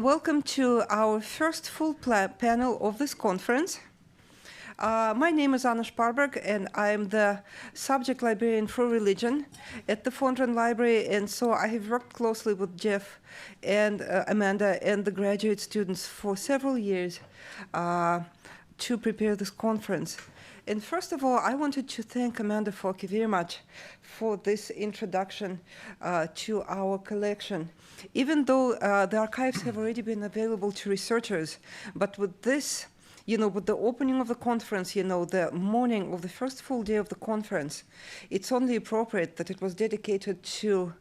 Welcome to our first full panel of this conference. My name is Shparberg, and I'm the subject librarian for religion at the Fondren Library, and so I have worked closely with Jeff and Amanda and the graduate students for several years to prepare this conference. And first of all, I wanted to thank Amanda Focke very much for this introduction to our collection. Even though the archives have already been available to researchers, but with this, with the opening of the conference, the morning of the first full day of the conference, it's only appropriate that it was dedicated to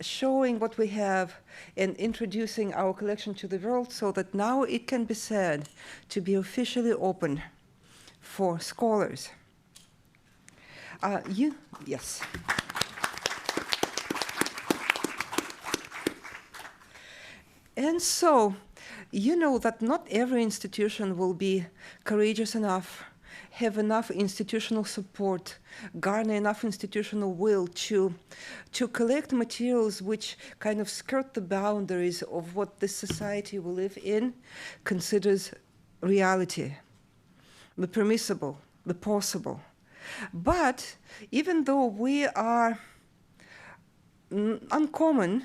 showing what we have and introducing our collection to the world so that now it can be said to be officially open for scholars. Yes. And so, you know that not every institution will be courageous enough, have enough institutional support, garner enough institutional will to collect materials which kind of skirt the boundaries of what this society we live in considers reality, the permissible, the possible. But even though we are uncommon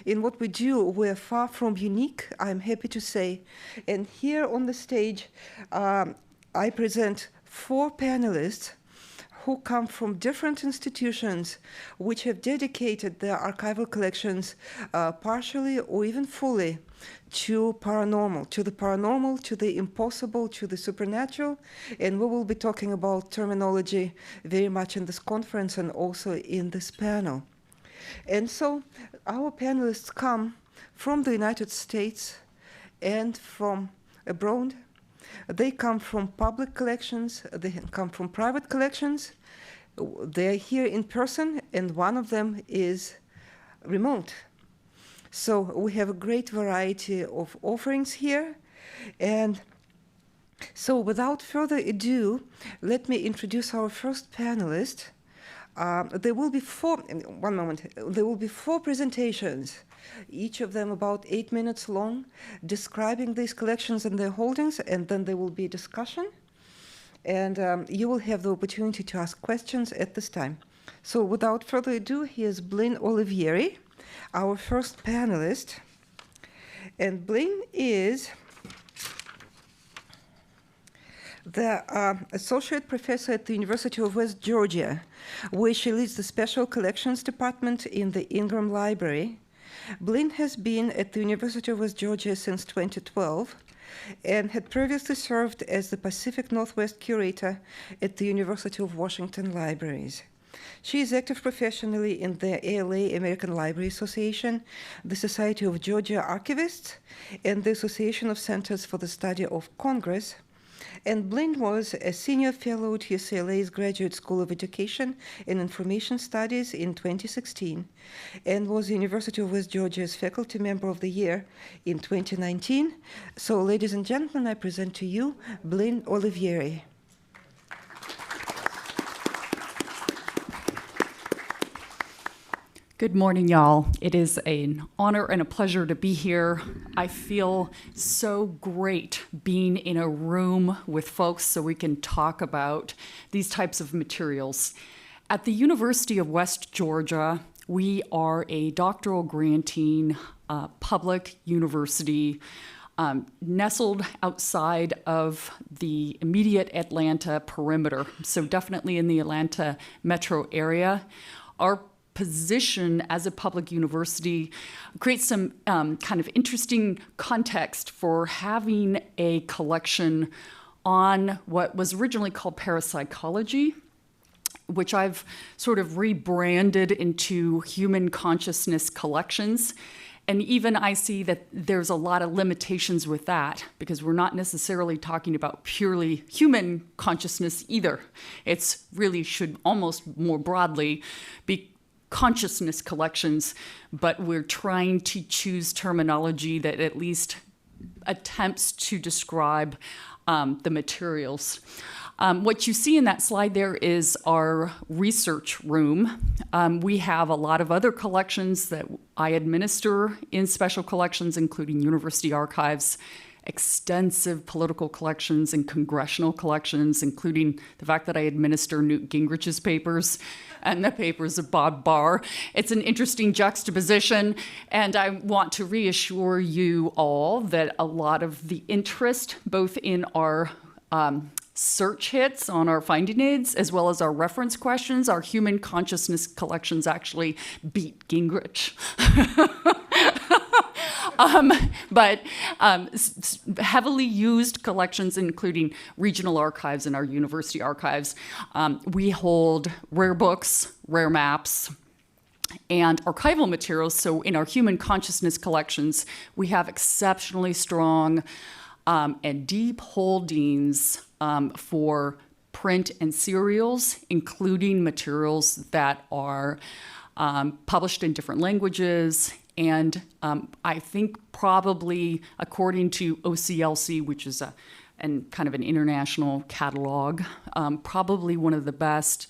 in what we do, we're far from unique, I'm happy to say. And here on the stage, I present 4 panelists who come from different institutions which have dedicated their archival collections partially or even fully to the paranormal, to the impossible, to the supernatural. And we will be talking about terminology very much in this conference and also in this panel. And so our panelists come from the United States and from abroad. They come from public collections, they come from private collections. They're here in person, and one of them is remote. So we have a great variety of offerings here. And so without further ado, let me introduce our first panelist. There will be 4 presentations, each of them about 8 minutes long, describing these collections and their holdings, and then there will be discussion. And you will have the opportunity to ask questions at this time. So without further ado, here's Blynne Olivieri, our first panelist. And Blynne is the associate professor at the University of West Georgia, where she leads the Special Collections Department in the Ingram Library. Blynne has been at the University of West Georgia since 2012 and had previously served as the Pacific Northwest curator at the University of Washington Libraries. She is active professionally in the ALA, American Library Association, the Society of Georgia Archivists, and the Association of Centers for the Study of Congress. And Blynne was a senior fellow at UCLA's Graduate School of Education and Information Studies in 2016 and was University of West Georgia's Faculty Member of the Year in 2019. So, ladies and gentlemen, I present to you Blynne Olivieri. Good morning, y'all. It is an honor and a pleasure to be here. I feel so great being in a room with folks so we can talk about these types of materials. At the University of West Georgia, we are a doctoral granting public university nestled outside of the immediate Atlanta perimeter, so definitely in the Atlanta metro area. Our position as a public university creates some kind of interesting context for having a collection on what was originally called parapsychology, which I've sort of rebranded into human consciousness collections. And even I see that there's a lot of limitations with that because we're not necessarily talking about purely human consciousness either. It's really should almost more broadly be consciousness collections, but we're trying to choose terminology that at least attempts to describe the materials. What you see in that slide there is our research room. We have a lot of other collections that I administer in special collections, including university archives, extensive political collections and congressional collections, including the fact that I administer Newt Gingrich's papers and the papers of Bob Barr. It's an interesting juxtaposition, and I want to reassure you all that a lot of the interest, both in our search hits on our finding aids, as well as our reference questions, our human consciousness collections actually beat Gingrich. But heavily used collections, including regional archives and our university archives. We hold rare books, rare maps, and archival materials. So in our human consciousness collections, we have exceptionally strong and deep holdings for print and serials, including materials that are published in different languages. And I think probably, according to OCLC, which is kind of an international catalog, probably one of the best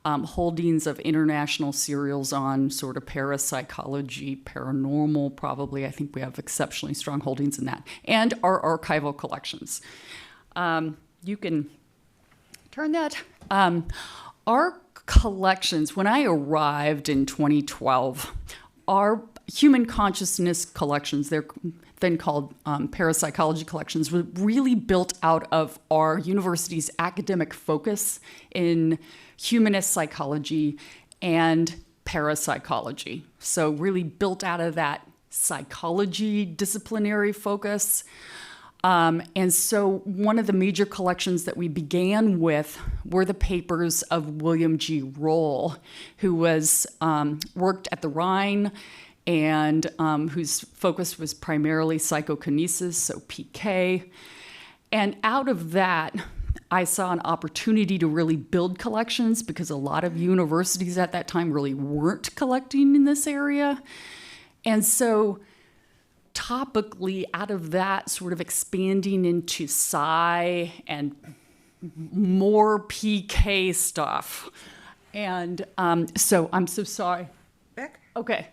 holdings of international serials on sort of parapsychology, paranormal, probably. I think we have exceptionally strong holdings in that. And our archival collections. You can turn that. Our collections, when I arrived in 2012, our human consciousness collections, they're then called parapsychology collections, were really built out of our university's academic focus in humanist psychology and parapsychology. So really built out of that psychology disciplinary focus. And so one of the major collections that we began with were the papers of William G. Roll, who was worked at the Rhine and whose focus was primarily psychokinesis, so PK. And out of that, I saw an opportunity to really build collections because a lot of universities at that time really weren't collecting in this area. And so topically, out of that, sort of expanding into psi and more PK stuff. And so I'm so sorry. Back? Okay.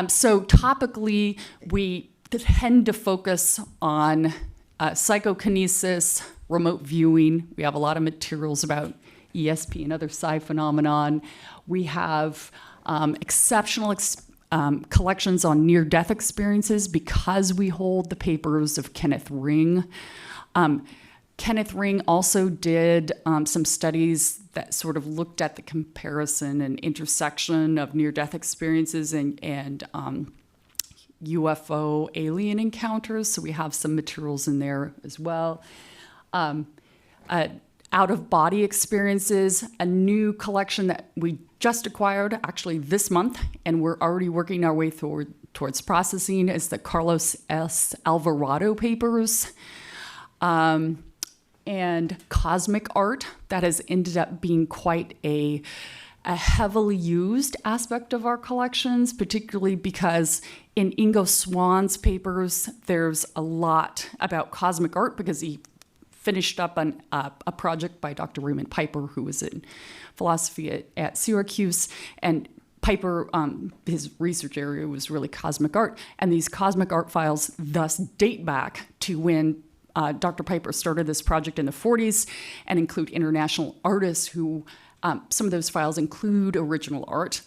So topically, we tend to focus on psychokinesis, remote viewing. We have a lot of materials about ESP and other psi phenomenon. We have exceptional collections on near-death experiences because we hold the papers of Kenneth Ring. Kenneth Ring also did some studies that sort of looked at the comparison and intersection of near-death experiences and UFO alien encounters. So we have some materials in there as well. Out-of-body experiences, a new collection that we just acquired actually this month, and we're already working our way towards processing, is the Carlos S. Alvarado papers. And cosmic art that has ended up being quite a heavily used aspect of our collections, particularly because in Ingo Svann's papers, there's a lot about cosmic art because he finished up on a project by Dr. Raymond Piper, who was in philosophy at Syracuse. And Piper, his research area was really cosmic art. And these cosmic art files thus date back to when Dr. Piper started this project in the 40s and include international artists who, some of those files include original art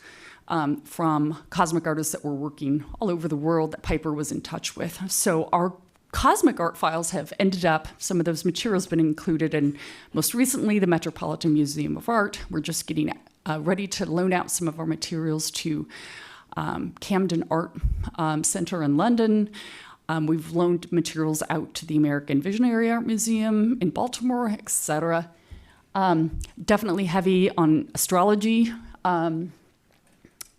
from cosmic artists that were working all over the world that Piper was in touch with. So our cosmic art files have ended up, some of those materials have been included in, most recently, the Metropolitan Museum of Art. We're just getting ready to loan out some of our materials to Camden Art Center in London. We've loaned materials out to the American Visionary Art Museum in Baltimore, etc. Definitely heavy on astrology. And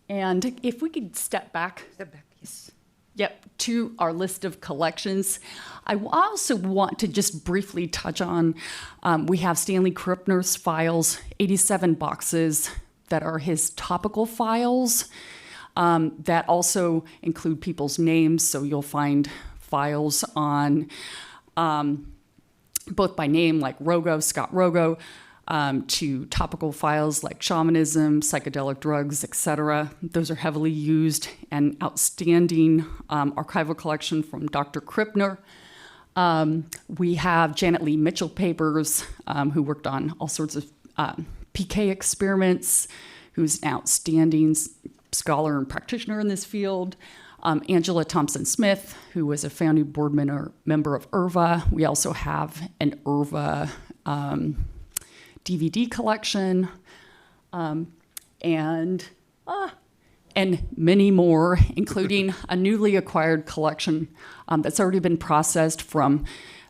if we could step back. Step back, yes. Yep, to our list of collections. I also want to just briefly touch on, we have Stanley Krippner's files, 87 boxes that are his topical files that also include people's names. So you'll find files on, both by name, like Scott Rogo, to topical files like shamanism, psychedelic drugs, etc. Those are heavily used. And outstanding archival collection from Dr. Krippner. We have Janet Lee Mitchell papers, who worked on all sorts of PK experiments, who's an outstanding scholar and practitioner in this field. Angela Thompson-Smith, who was a founding board member of IRVA. We also have an IRVA DVD collection, and many more, including a newly acquired collection that's already been processed from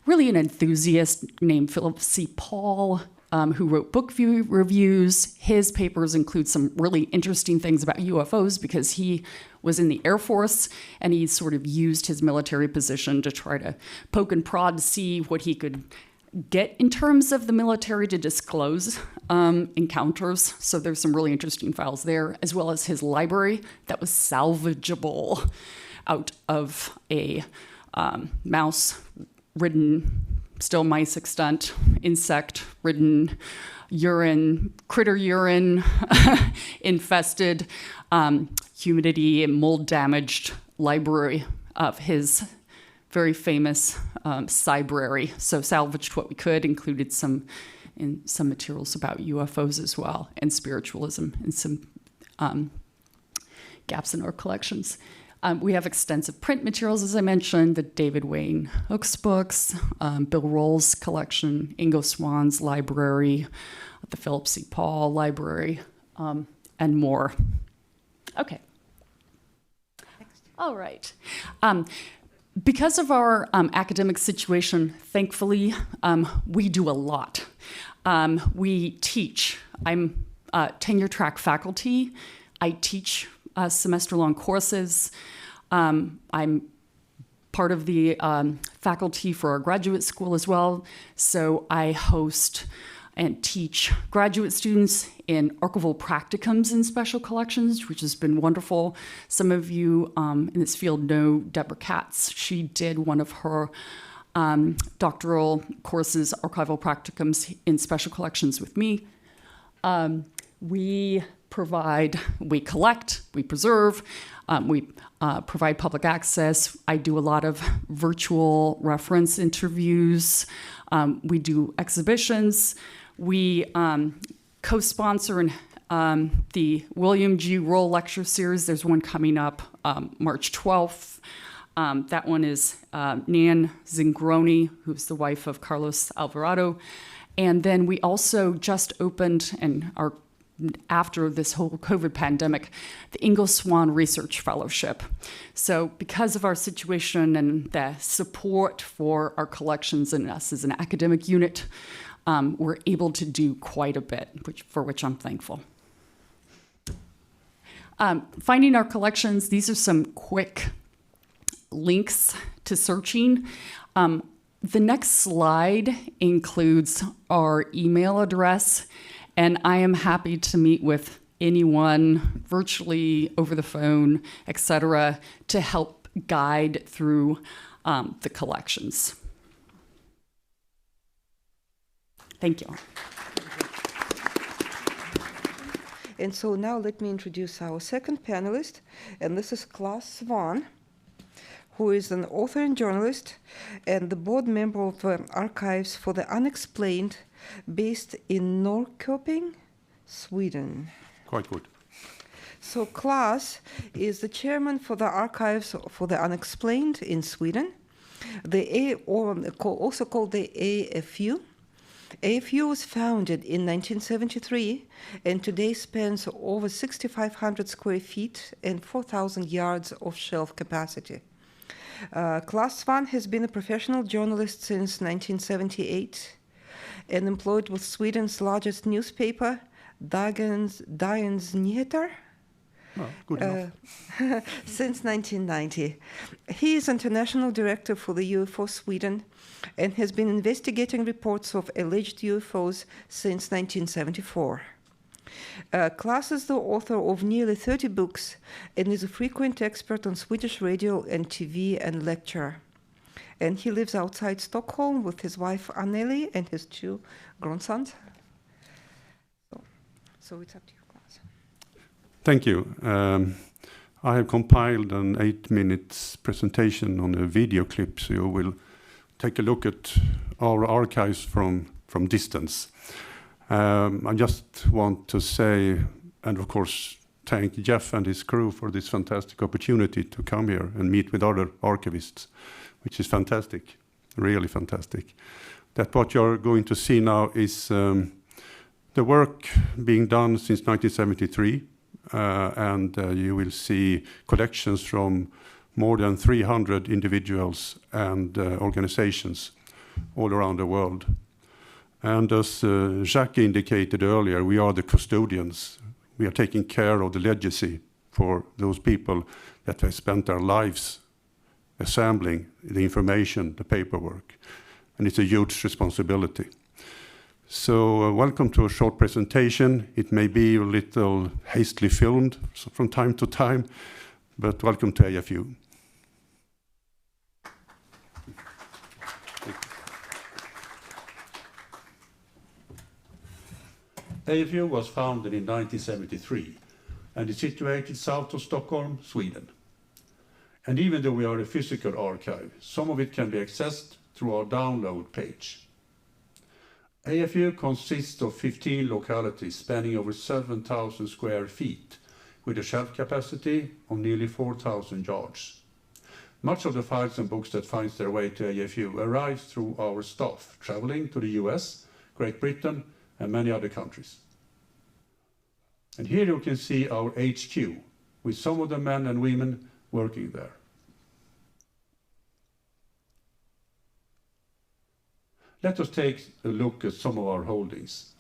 really an enthusiast named Philip C. Paul, who wrote book reviews. His papers include some really interesting things about UFOs because he was in the Air Force and he sort of used his military position to try to poke and prod to see what he could get in terms of the military to disclose encounters. So there's some really interesting files there, as well as his library that was salvageable out of a mouse-ridden, still mice extant, insect-ridden, critter urine infested, humidity and mold-damaged library of his very famous library. So salvaged what we could, included some materials about UFOs as well, and spiritualism, and some gaps in our collections. We have extensive print materials, as I mentioned, the David Wayne Hooks books, Bill Roll's collection, Ingo Swann's library, the Philip C. Paul library, and more. Okay. All right. Because of our academic situation, thankfully, we do a lot. We teach. I'm tenure-track faculty. I teach semester-long courses. I'm part of the faculty for our graduate school as well. So I host and teach graduate students in archival practicums in special collections, which has been wonderful. Some of you in this field know Deborah Katz. She did one of her doctoral courses, archival practicums in special collections with me. We collect, we preserve, we provide public access. I do a lot of virtual reference interviews. We do exhibitions. We co-sponsor the William G. Roll Lecture Series. There's one coming up March 12th. That one is Nan Zingroni, who's the wife of Carlos Alvarado. And then we also just opened, and are after this whole COVID pandemic, the Ingo Swann Research Fellowship. So because of our situation and the support for our collections and us as an academic unit, we're able to do quite a bit, for which I'm thankful. Finding our collections, these are some quick links to searching. The next slide includes our email address, and I am happy to meet with anyone virtually, over the phone, etc., to help guide through the collections. Thank you. And so now let me introduce our second panelist, and this is Clas Svahn, who is an author and journalist and the board member of Archives for the Unexplained, based in Norrköping, Sweden. Quite good. So Clas is the chairman for the Archives for the Unexplained in Sweden, also called the AFU. AFU was founded in 1973 and today spans over 6,500 square feet and 4,000 yards of shelf capacity. Clas Svahn has been a professional journalist since 1978 and employed with Sweden's largest newspaper, Dagens Nyheter, good enough. since 1990. He is international director for the UFO Sweden and has been investigating reports of alleged UFOs since 1974. Clas is the author of nearly 30 books and is a frequent expert on Swedish radio and TV and lecturer. and he lives outside Stockholm with his wife Anneli and his 2 grandsons. So it's up to you, Clas. Thank you. I have compiled an 8-minute presentation on a video clip, so you will take a look at our archives from distance. I just want to say, and of course, thank Jeff and his crew for this fantastic opportunity to come here and meet with other archivists, which is fantastic, really fantastic. That what you're going to see now is the work being done since 1973, and you will see collections from more than 300 individuals and organizations all around the world. And as Jacques indicated earlier, we are the custodians. We are taking care of the legacy for those people that have spent their lives assembling the information, the paperwork. And it's a huge responsibility. So welcome to a short presentation. It may be a little hastily filmed from time to time, but welcome to AFU. AFU was founded in 1973 and is situated south of Stockholm, Sweden. And even though we are a physical archive, some of it can be accessed through our download page. AFU consists of 15 localities spanning over 7,000 square feet with a shelf capacity of nearly 4,000 yards. Much of the files and books that finds their way to AFU arrives through our staff traveling to the US, Great Britain, and many other countries. And here you can see our HQ with some of the men and women working there. Let us take a look at some of our holdings.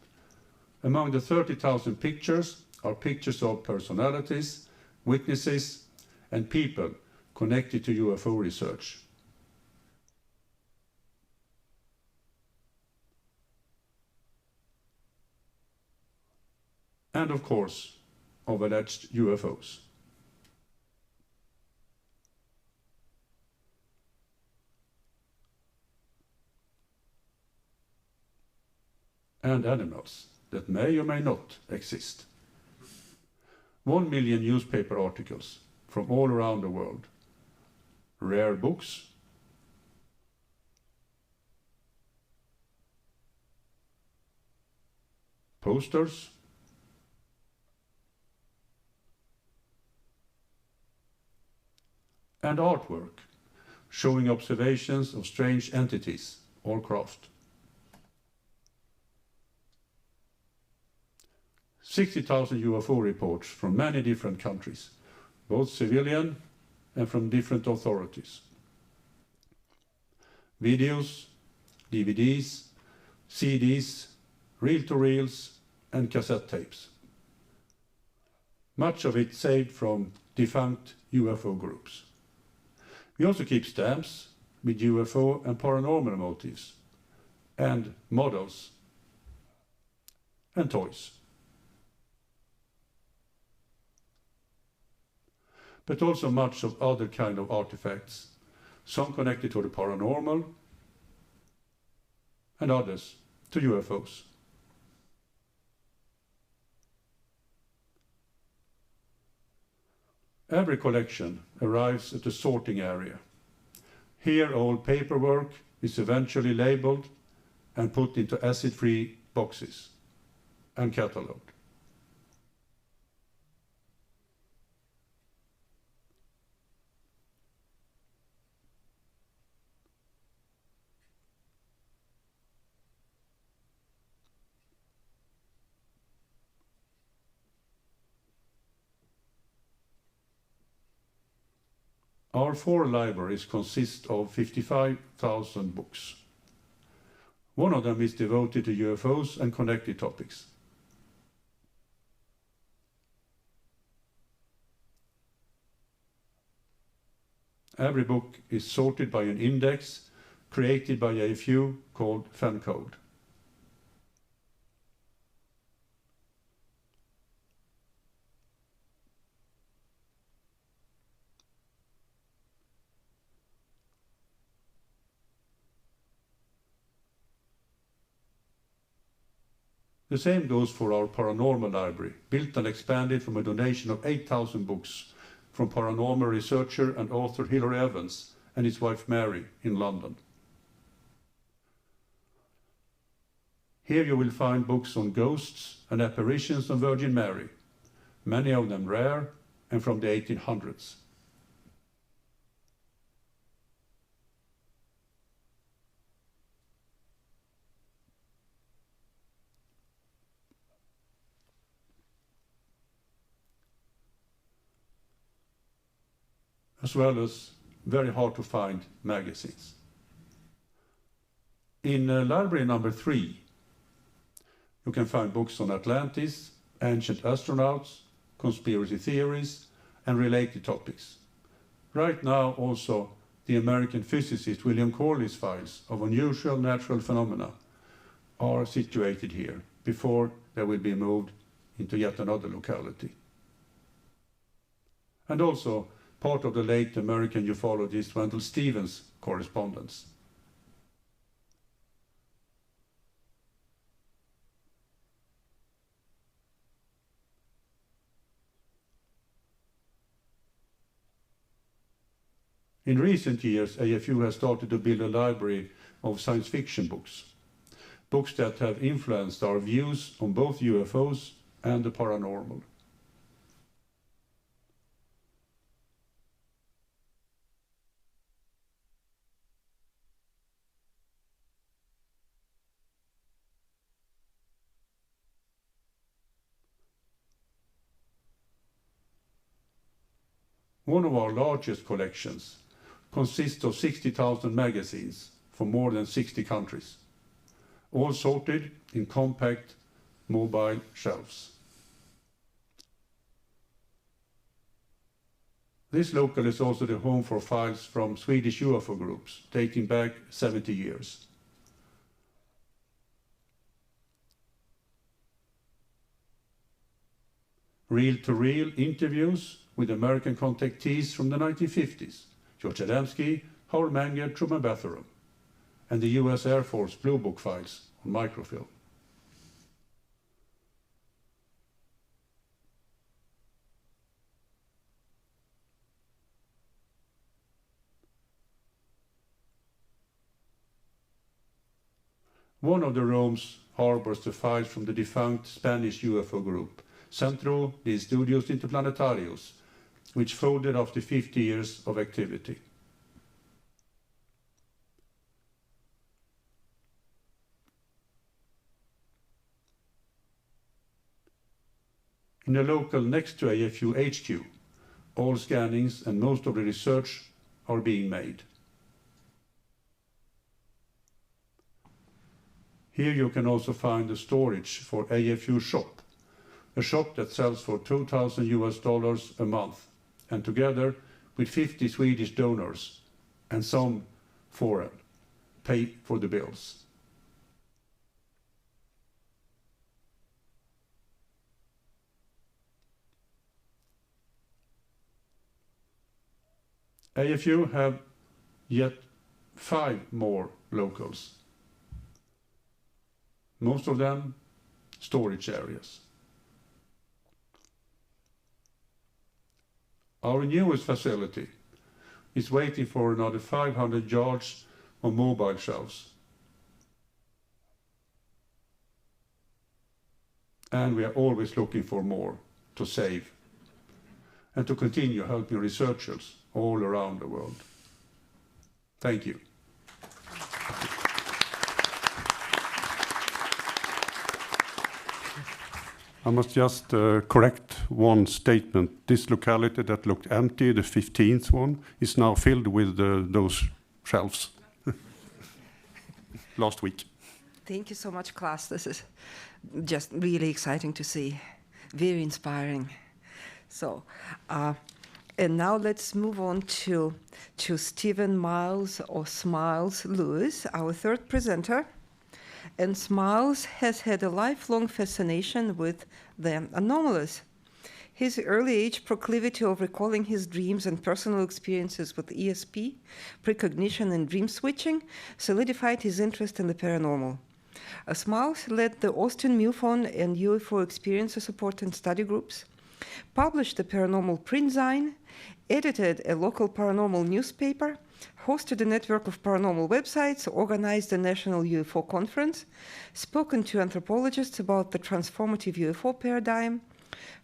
Among the 30,000 pictures are pictures of personalities, witnesses, and people connected to UFO research. And of course, of alleged UFOs. And animals that may or may not exist. 1 million newspaper articles from all around the world. Rare books. Posters. And artwork showing observations of strange entities or craft. 60,000 UFO reports from many different countries, both civilian and from different authorities. Videos, DVDs, CDs, reel-to-reels, and cassette tapes. Much of it saved from defunct UFO groups. We also keep stamps with UFO and paranormal motifs, and models, and toys. But also much of other kind of artifacts, some connected to the paranormal, and others to UFOs. Every collection arrives at the sorting area. Here all paperwork is eventually labeled and put into acid-free boxes and catalogued. Our 4 libraries consist of 55,000 books. One of them is devoted to UFOs and connected topics. Every book is sorted by an index created by AFU called FEMcode. The same goes for our paranormal library, built and expanded from a donation of 8,000 books from paranormal researcher and author Hilary Evans and his wife Mary in London. Here you will find books on ghosts and apparitions of Virgin Mary, many of them rare and from the 1800s. As well as very hard to find magazines. In library number 3, you can find books on Atlantis, ancient astronauts, conspiracy theories, and related topics. Right now, also, the American physicist William Corley's files of unusual natural phenomena are situated here before they will be moved into yet another locality. And also, part of the late American ufologist Wendell Stevens' correspondence. In recent years, AFU has started to build a library of science fiction books, books that have influenced our views on both UFOs and the paranormal. One of our largest collections consists of 60,000 magazines from more than 60 countries, all sorted in compact mobile shelves. This local is also the home for files from Swedish UFO groups dating back 70 years. Reel-to-reel interviews with American contactees from the 1950s, George Adamski, Howard Menger, Truman Bathory, and the US Air Force Blue Book files on microfilm. One of the rooms harbors the files from the defunct Spanish UFO group, Centro de Estudios Interplanetarios, which folded after 50 years of activity. In a local next to AFU HQ, all scannings and most of the research are being made. Here you can also find the storage for AFU Shop, a shop that sells for $2,000 a month, and together with 50 Swedish donors and some foreign, pay for the bills. AFU have yet 5 more locals, most of them storage areas. Our newest facility is waiting for another 500 yards of mobile shelves. And we are always looking for more to save and to continue helping researchers all around the world. Thank you. I must just correct one statement. This locality that looked empty, the 15th one, is now filled with those shelves last week. Thank you so much, Clas. This is just really exciting to see. Very inspiring. So, and now let's move on to Stephen Miles or Smiles Lewis, our third presenter. And Smiles has had a lifelong fascination with the anomalous. His early age proclivity of recalling his dreams and personal experiences with ESP, precognition, and dream switching solidified his interest in the paranormal. Smiles led the Austin MUFON and UFO Experiencer Support and Study Groups, published the Paranormal Print Zine, edited a local paranormal newspaper, hosted a network of paranormal websites, organized a national UFO conference, spoken to anthropologists about the transformative UFO paradigm,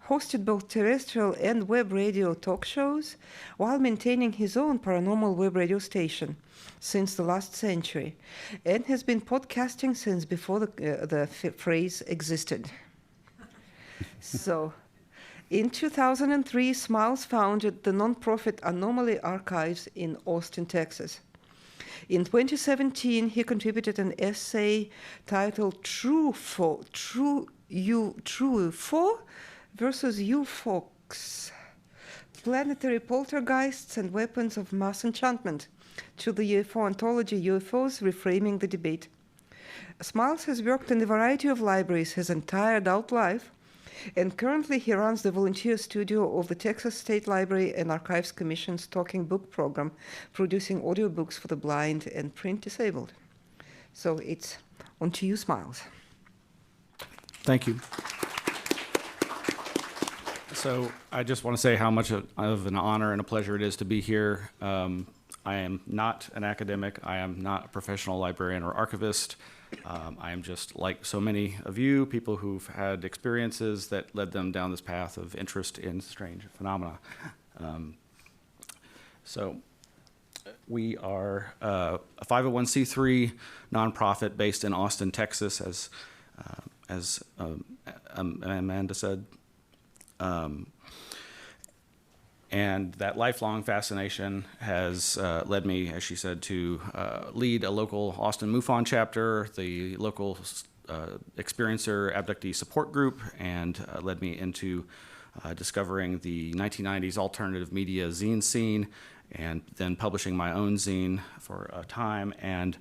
hosted both terrestrial and web radio talk shows, while maintaining his own paranormal web radio station since the last century, and has been podcasting since before the phrase existed. So, in 2003, Smiles founded the nonprofit Anomaly Archives in Austin, Texas. In 2017, he contributed an essay titled True UFO versus UFOs, Planetary Poltergeists and Weapons of Mass Enchantment, to the UFO anthology UFOs, Reframing the Debate. Smiles has worked in a variety of libraries his entire adult life, and currently he runs the volunteer studio of the Texas State Library and Archives Commission's Talking Book program, producing audiobooks for the blind and print disabled. So it's on to you, Smiles. Thank you. So I just want to say how much of an honor and a pleasure it is to be here. I am not an academic. I am not a professional librarian or archivist. I am just like so many of you, people who've had experiences that led them down this path of interest in strange phenomena. So we are a 501c3 nonprofit based in Austin, Texas, as Amanda said. And that lifelong fascination has led me, as she said, to lead a local Austin MUFON chapter, the local experiencer abductee support group, and led me into discovering the 1990s alternative media zine scene, and then publishing my own zine for a time, and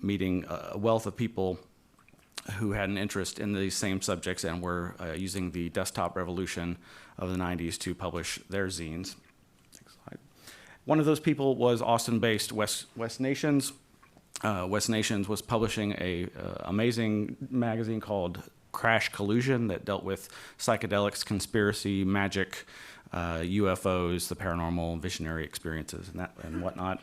meeting a wealth of people who had an interest in these same subjects and were using the desktop revolution of the 90s to publish their zines. Next slide. One of those people was Austin-based West Nations. West Nations was publishing a amazing magazine called Crash Collusion that dealt with psychedelics, conspiracy, magic, UFOs, the paranormal, visionary experiences, and whatnot.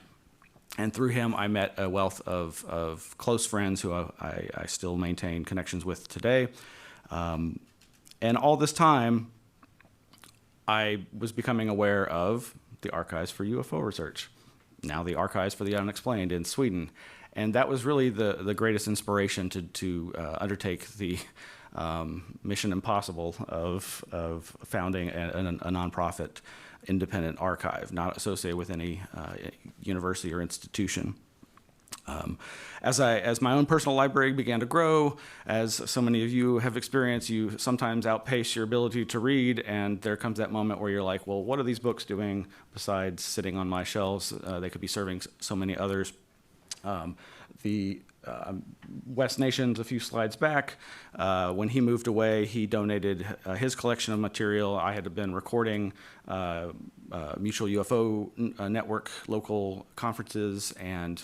And through him, I met a wealth of close friends who I still maintain connections with today. And all this time, I was becoming aware of the Archives for UFO Research, now the Archives for the Unexplained in Sweden. And that was really the greatest inspiration to undertake the mission impossible of founding a nonprofit independent archive, not associated with any university or institution. As my own personal library began to grow, as so many of you have experienced, you sometimes outpace your ability to read, and there comes that moment where you're like, well, what are these books doing besides sitting on my shelves? They could be serving so many others. West Nations, a few slides back, when he moved away, he donated his collection of material. I had been recording Mutual UFO Network local conferences and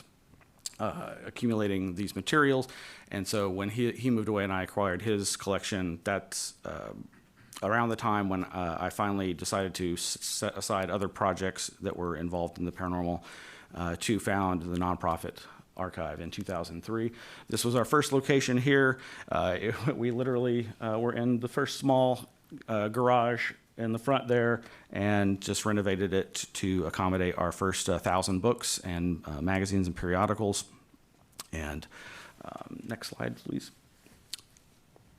accumulating these materials. And so when he moved away and I acquired his collection, that's around the time when I finally decided to set aside other projects that were involved in the paranormal to found the nonprofit archive in 2003. This was our first location here. We literally were in the first small garage in the front there and just renovated it to accommodate our first 1,000 books and magazines and periodicals. And next slide, please.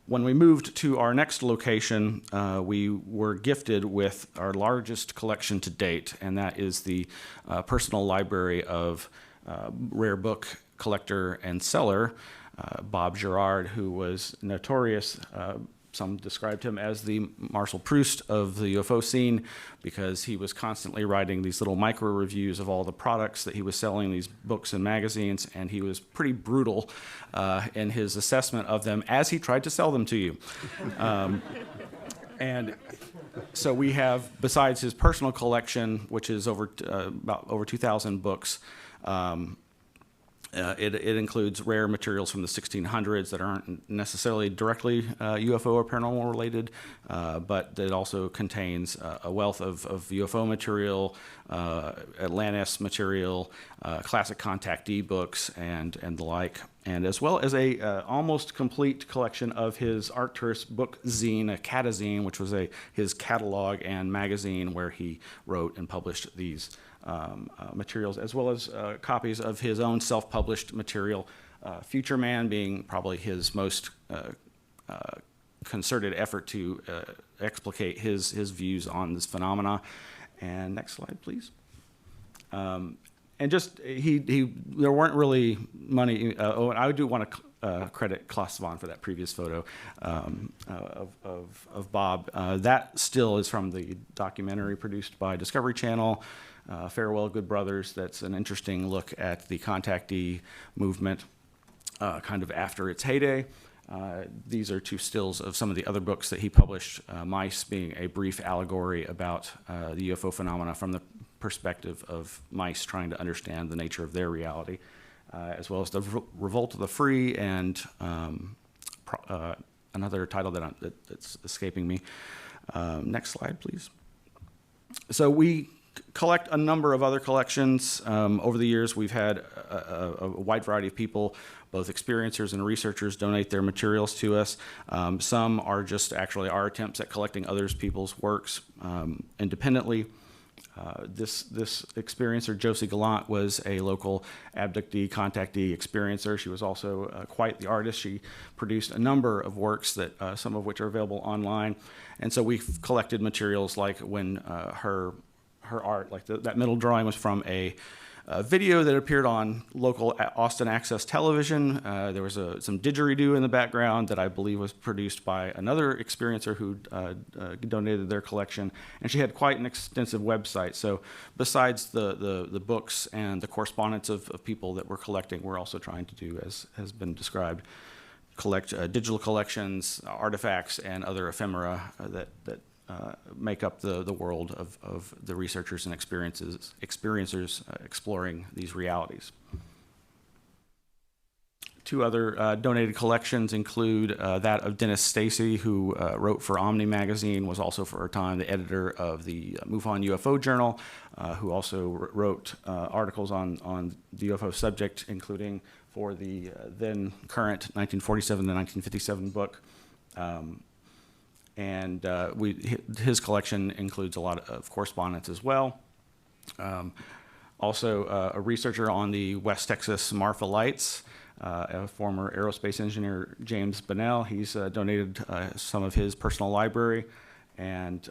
When we moved to our next location, we were gifted with our largest collection to date, and that is the personal library of rare book collector and seller, Bob Gerard, who was notorious. Some described him as the Marcel Proust of the UFO scene because he was constantly writing these little micro reviews of all the products that he was selling, these books and magazines, and he was pretty brutal in his assessment of them as he tried to sell them to you. And so we have, besides his personal collection, which is about over 2,000 books, It includes rare materials from the 1600s that aren't necessarily directly UFO or paranormal related, but it also contains a wealth of UFO material, Atlantis material, classic contactee books, and the like, and as well as a almost complete collection of his Arcturus book zine, a catazine, which was his catalog and magazine where he wrote and published these materials, as well as copies of his own self-published material, Future Man being probably his most concerted effort to explicate his views on this phenomena. And next slide, please. And just, there weren't really money, and I do want to credit Clas Svahn for that previous photo of Bob. That still is from the documentary produced by Discovery Channel, Farewell Good Brothers. That's an interesting look at the contactee movement kind of after its heyday. These are two stills of some of the other books that he published, Mice being a brief allegory about the UFO phenomena from the perspective of mice trying to understand the nature of their reality, as well as the Revolt of the Free and another title that's escaping me. Next slide, please. So we collect a number of other collections. Over the years, we've had a wide variety of people, both experiencers and researchers, donate their materials to us. Some are just actually our attempts at collecting other people's works independently. This experiencer, Josie Gallant, was a local abductee, contactee experiencer. She was also quite the artist. She produced a number of works that some of which are available online. And so we've collected materials like when her art, like that middle drawing was from a video that appeared on local Austin Access Television. There was some didgeridoo in the background that I believe was produced by another experiencer who donated their collection. And she had quite an extensive website. So besides the books and the correspondence of people that we're collecting, we're also trying to do, as has been described, collect digital collections, artifacts, and other ephemera that make up the world of the researchers and experiencers exploring these realities. Two other donated collections include that of Dennis Stacy, who wrote for Omni Magazine, was also for a time the editor of the MUFON UFO Journal, who also wrote articles on the UFO subject, including for the then current 1947 to 1957 book. And his collection includes a lot of correspondence as well. Also, a researcher on the West Texas Marfa Lights, a former aerospace engineer, James Bunnell. He's donated some of his personal library, and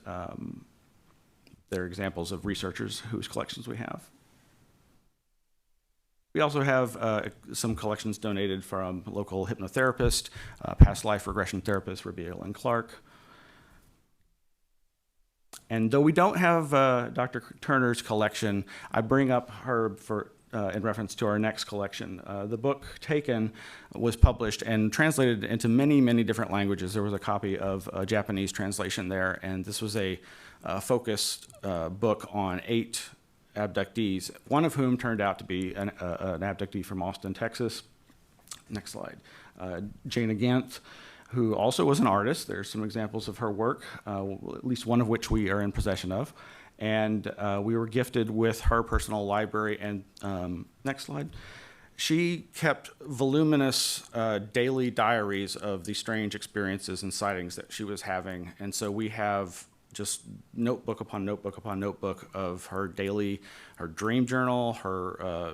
they're examples of researchers whose collections we have. We also have some collections donated from local hypnotherapist, past life regression therapist, Rebecca Lynn Clark. And though we don't have Dr. Turner's collection, I bring up her in reference to our next collection. The book Taken was published and translated into many, many different languages. There was a copy of a Japanese translation there, and this was a focused book on 8 abductees, one of whom turned out to be an abductee from Austin, Texas. Next slide. Jana Ganth, who also was an artist. There's some examples of her work, at least one of which we are in possession of. And we were gifted with her personal library. And next slide. She kept voluminous daily diaries of the strange experiences and sightings that she was having. And so we have just notebook upon notebook upon notebook of her dream journal, her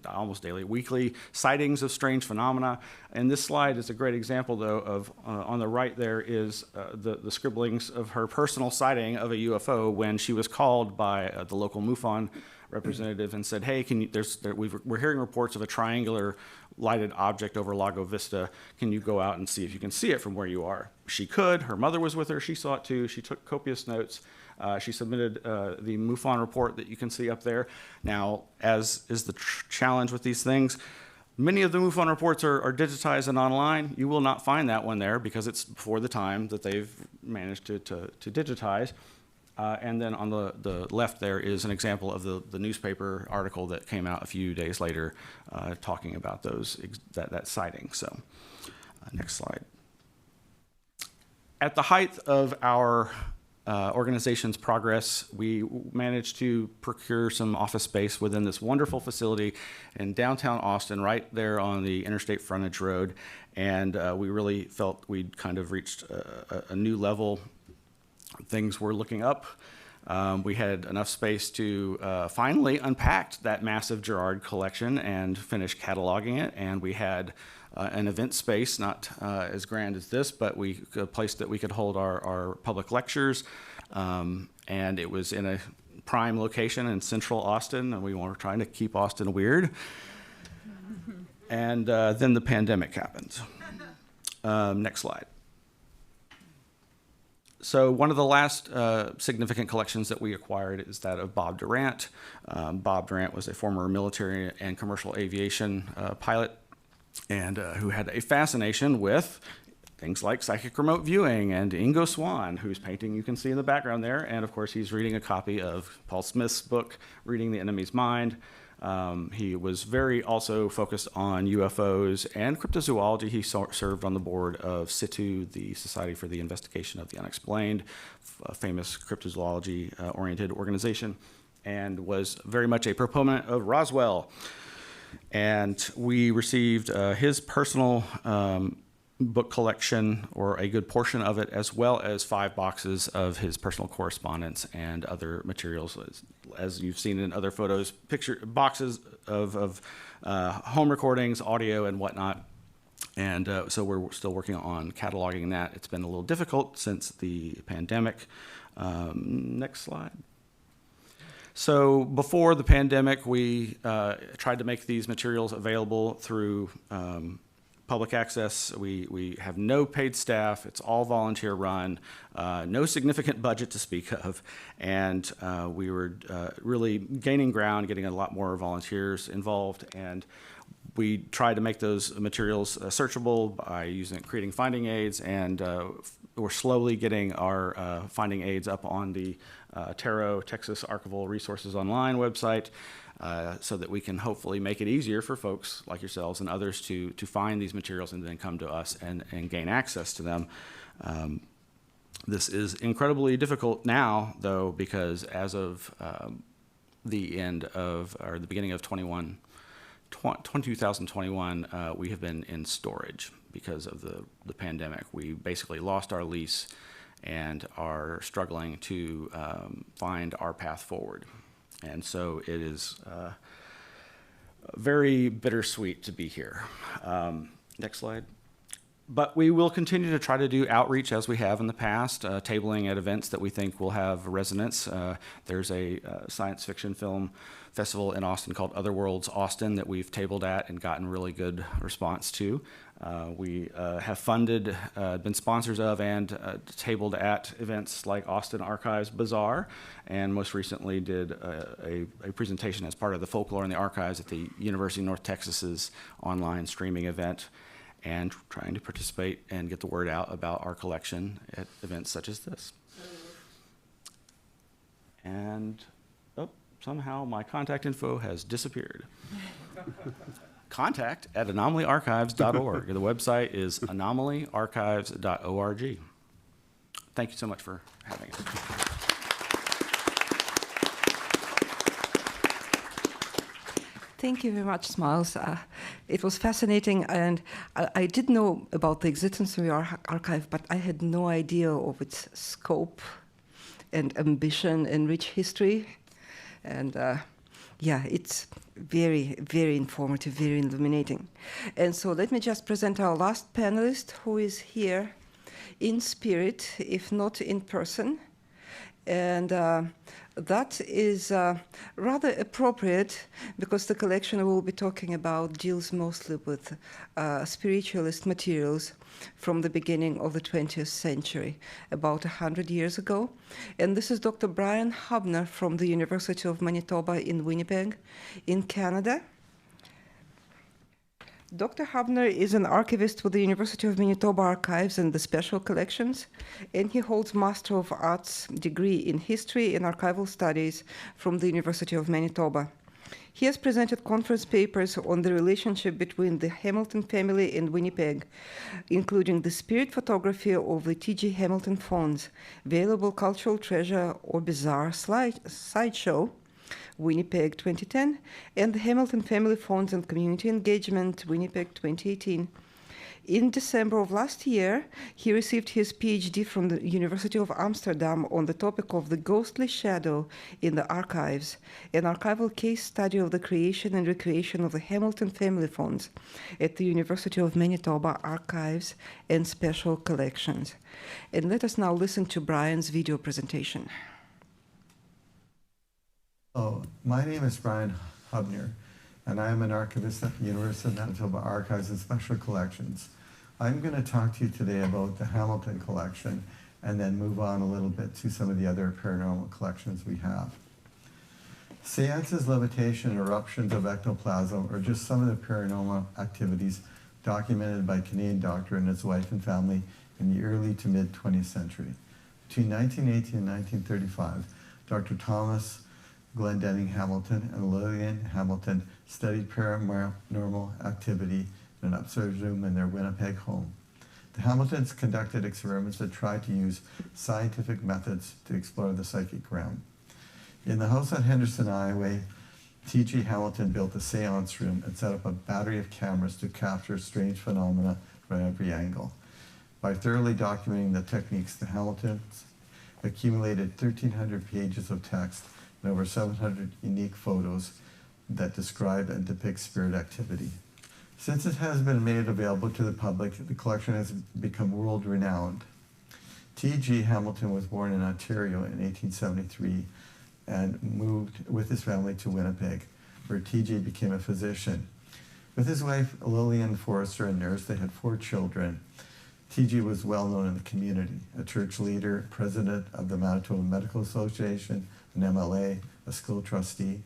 almost daily, weekly sightings of strange phenomena. And this slide is a great example, though, of on the right there is the scribblings of her personal sighting of a UFO when she was called by the local MUFON representative and said, "Hey, we're hearing reports of a triangular lighted object over Lago Vista. Can you go out and see if you can see it from where you are?" She could. Her mother was with her. She saw it too. She took copious notes. She submitted the MUFON report that you can see up there. Now, as is the challenge with these things, many of the MUFON reports are digitized and online. You will not find that one there because it's before the time that they've managed to digitize. And then on the left there is an example of the newspaper article that came out a few days later talking about that sighting. So next slide. At the height of our organization's progress, we managed to procure some office space within this wonderful facility in downtown Austin, right there on the interstate frontage road. And we really felt we'd kind of reached a new level. Things were looking up. We had enough space to finally unpack that massive Gerard collection and finish cataloging it. And we had an event space, not as grand as this, but a place that we could hold our public lectures. And it was in a prime location in central Austin, and we were trying to keep Austin weird. And then the pandemic happened. Next slide. So one of the last significant collections that we acquired is that of Bob Durant. Bob Durant was a former military and commercial aviation pilot, and who had a fascination with things like psychic remote viewing, and Ingo Svahn, whose painting you can see in the background there. And of course, he's reading a copy of Paul Smith's book, Reading the Enemy's Mind. He was very also focused on UFOs and cryptozoology. He served on the board of SITU, the Society for the Investigation of the Unexplained, a famous cryptozoology-oriented organization, and was very much a proponent of Roswell. And we received his personal book collection, or a good portion of it, as well as 5 boxes of his personal correspondence and other materials, as you've seen in other photos, boxes of home recordings, audio, and whatnot. And so we're still working on cataloging that. It's been a little difficult since the pandemic. Next slide. So before the pandemic, we tried to make these materials available through public access. We have no paid staff. It's all volunteer run, no significant budget to speak of. And we were really gaining ground, getting a lot more volunteers involved. And we tried to make those materials searchable by creating finding aids. And we're slowly getting our finding aids up on the TARO, Texas Archival Resources Online website. So that we can hopefully make it easier for folks like yourselves and others to find these materials and then come to us and gain access to them. This is incredibly difficult now, though, because as of the beginning of 2021, we have been in storage because of the pandemic. We basically lost our lease and are struggling to find our path forward. And so it is very bittersweet to be here. Next slide. But we will continue to try to do outreach as we have in the past, tabling at events that we think will have resonance. There's a science fiction film festival in Austin called Otherworlds Austin that we've tabled at and gotten really good response to. We have funded, been sponsors of, and tabled at events like Austin Archives Bazaar, and most recently did a presentation as part of the Folklore in the Archives at the University of North Texas's online streaming event, and trying to participate and get the word out about our collection at events such as this. And somehow my contact info has disappeared. Contact at anomalyarchives.org. The website is anomalyarchives.org. Thank you so much for having us. Thank you very much, Smiles. It was fascinating, and I did know about the existence of your archive, but I had no idea of its scope and ambition and rich history. And yeah, it's very, very informative, very illuminating. And so let me just present our last panelist, who is here in spirit, if not in person. And that is rather appropriate, because the collection we'll be talking about deals mostly with spiritualist materials from the beginning of the 20th century, about 100 years ago. And this is Dr. Brian Hubner from the University of Manitoba in Winnipeg, in Canada. Dr. Habner is an archivist with the University of Manitoba Archives and the Special Collections, and he holds Master of Arts degree in History and Archival Studies from the University of Manitoba. He has presented conference papers on the relationship between the Hamilton family and Winnipeg, including the spirit photography of the T.G. Hamilton Fonds, Valuable Cultural Treasure or Bizarre Sideshow, Winnipeg 2010, and the Hamilton Family Fonds and Community Engagement, Winnipeg 2018. In December of last year, he received his PhD from the University of Amsterdam on the topic of the ghostly shadow in the archives, an archival case study of the creation and recreation of the Hamilton Family Fonds at the University of Manitoba Archives and Special Collections. And let us now listen to Brian's video presentation. My name is Brian Hubner, and I am an archivist at the University of Manitoba Archives and Special Collections. I'm going to talk to you today about the Hamilton collection and then move on a little bit to some of the other paranormal collections we have. Seances, levitation, and eruptions of ectoplasm are just some of the paranormal activities documented by Canadian doctor and his wife and family in the early to mid 20th century. Between 1918 and 1935, Dr. Thomas Glendenning Hamilton and Lillian Hamilton studied paranormal activity in an upstairs room in their Winnipeg home. The Hamiltons conducted experiments that tried to use scientific methods to explore the psychic realm. In the house at Henderson, Iowa, T.G. Hamilton built a seance room and set up a battery of cameras to capture strange phenomena from every angle. By thoroughly documenting the techniques, the Hamiltons accumulated 1,300 pages of text and over 700 unique photos that describe and depict spirit activity. Since it has been made available to the public, the collection has become world-renowned. T.G. Hamilton was born in Ontario in 1873 and moved with his family to Winnipeg, where T.G. became a physician. With his wife, Lillian Forrester, a nurse, they had 4 children. T.G. was well known in the community, a church leader, president of the Manitoba Medical Association, an MLA, a school trustee.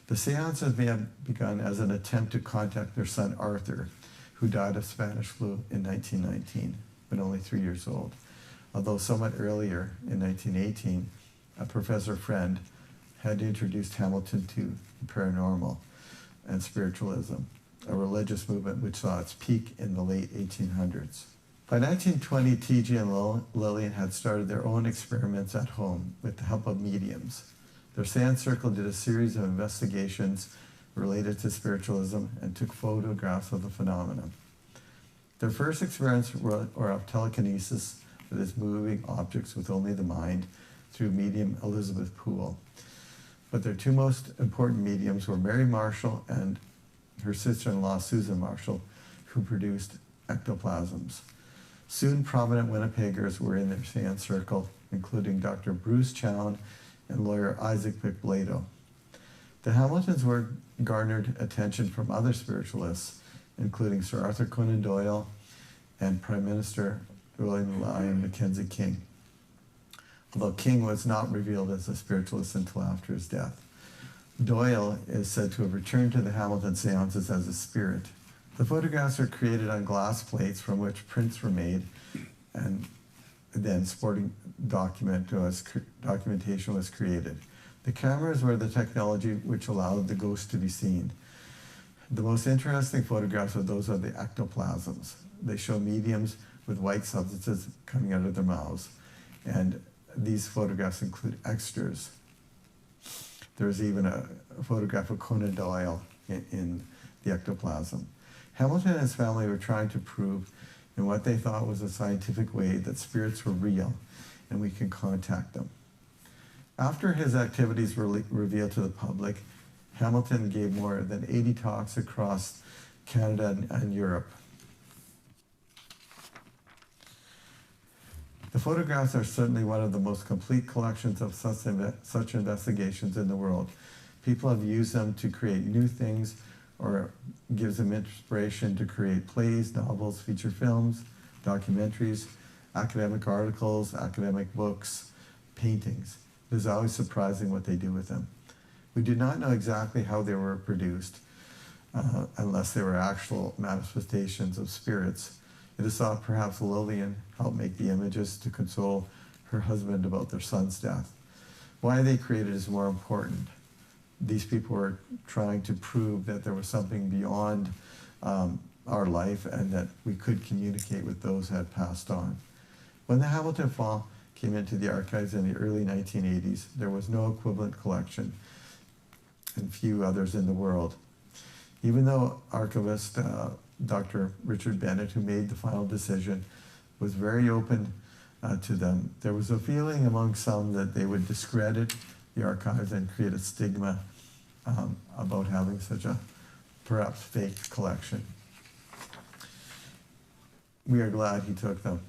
The seances may have begun as an attempt to contact their son Arthur, who died of Spanish flu in 1919, when only 3 years old. Although somewhat earlier, in 1918, a professor friend had introduced Hamilton to the paranormal and spiritualism, a religious movement which saw its peak in the late 1800s. By 1920, T.G. and Lillian had started their own experiments at home with the help of mediums. Their seance circle did a series of investigations related to spiritualism and took photographs of the phenomenon. Their first experiments were of telekinesis, that is, moving objects with only the mind, through medium Elizabeth Poole. But their 2 most important mediums were Mary Marshall and her sister-in-law Susan Marshall, who produced ectoplasms. Soon prominent Winnipeggers were in their seance circle, including Dr. Bruce Chown and lawyer Isaac McBlado. The Hamiltons were garnered attention from other spiritualists, including Sir Arthur Conan Doyle and Prime Minister William Lyon Mackenzie King, although King was not revealed as a spiritualist until after his death. Doyle is said to have returned to the Hamilton seances as a spirit. The photographs are created on glass plates from which prints were made, and then supporting documentation was created. The cameras were the technology which allowed the ghost to be seen. The most interesting photographs are those of the ectoplasms. They show mediums with white substances coming out of their mouths, and these photographs include extras. There's even a photograph of Conan Doyle in the ectoplasm. Hamilton and his family were trying to prove in what they thought was a scientific way that spirits were real and we can contact them. After his activities were revealed to the public, Hamilton gave more than 80 talks across Canada and Europe. The photographs are certainly one of the most complete collections of such investigations in the world. People have used them to create new things or gives them inspiration to create plays, novels, feature films, documentaries, academic articles, academic books, paintings. It is always surprising what they do with them. We do not know exactly how they were produced. unless they were actual manifestations of spirits. It is thought perhaps Lillian helped make the images to console her husband about their son's death. Why they created is more important. These people were trying to prove that there was something beyond our life and that we could communicate with those who had passed on. When the Hamilton Fall came into the archives in the early 1980s, there was no equivalent collection and few others in the world. Even though archivist Dr. Richard Bennett, who made the final decision, was very open to them, there was a feeling among some that they would discredit the archives and create a stigma about having such a perhaps fake collection. We are glad he took them.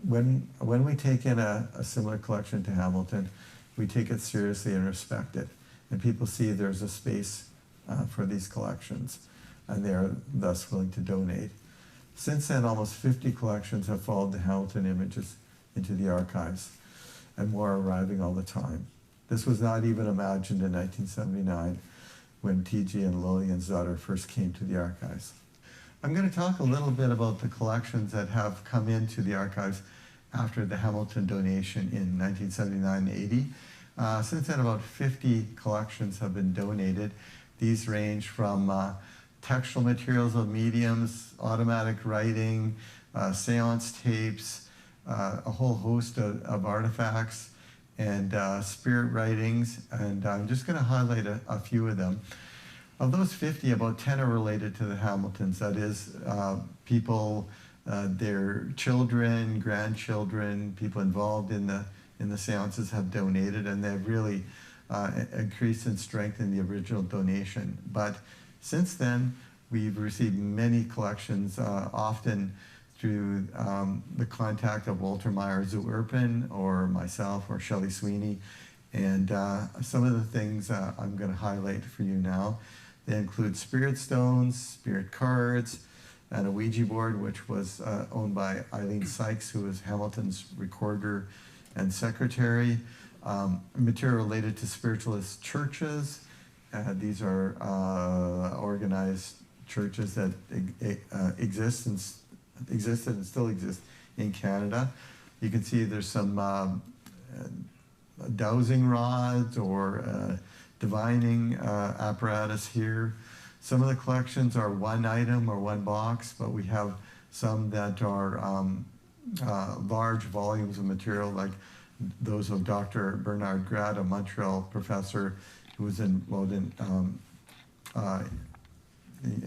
When we take in a similar collection to Hamilton, we take it seriously and respect it. And people see there's a space for these collections, and they are thus willing to donate. Since then, almost 50 collections have followed the Hamilton images into the archives, and more are arriving all the time. This was not even imagined in 1979 when T.G. and Lillian's daughter first came to the archives. I'm going to talk a little bit about the collections that have come into the archives after the Hamilton donation in 1979-80. Since then, about 50 collections have been donated. These range from textual materials of mediums, automatic writing, seance tapes, a whole host of artifacts, and spirit writings. And I'm just going to highlight a few of them. Of those 50, about 10 are related to the Hamiltons. That is, people, their children, grandchildren, people involved in the seances have donated, and they've really increased and strengthened the original donation. But since then, we've received many collections, often through the contact of Walter Meyer-Zuerpen or myself or Shelley Sweeney. And some of the things I'm going to highlight for you now. They include spirit stones, spirit cards, and a Ouija board, which was owned by Eileen Sykes, who was Hamilton's recorder and secretary. Material related to spiritualist churches. These are organized churches that existed and still exist in Canada. You can see there's some dowsing rods or divining apparatus here. Some of the collections are one item or one box, but we have some that are large volumes of material, like those of Dr. Bernard Grad, a Montreal professor who was involved in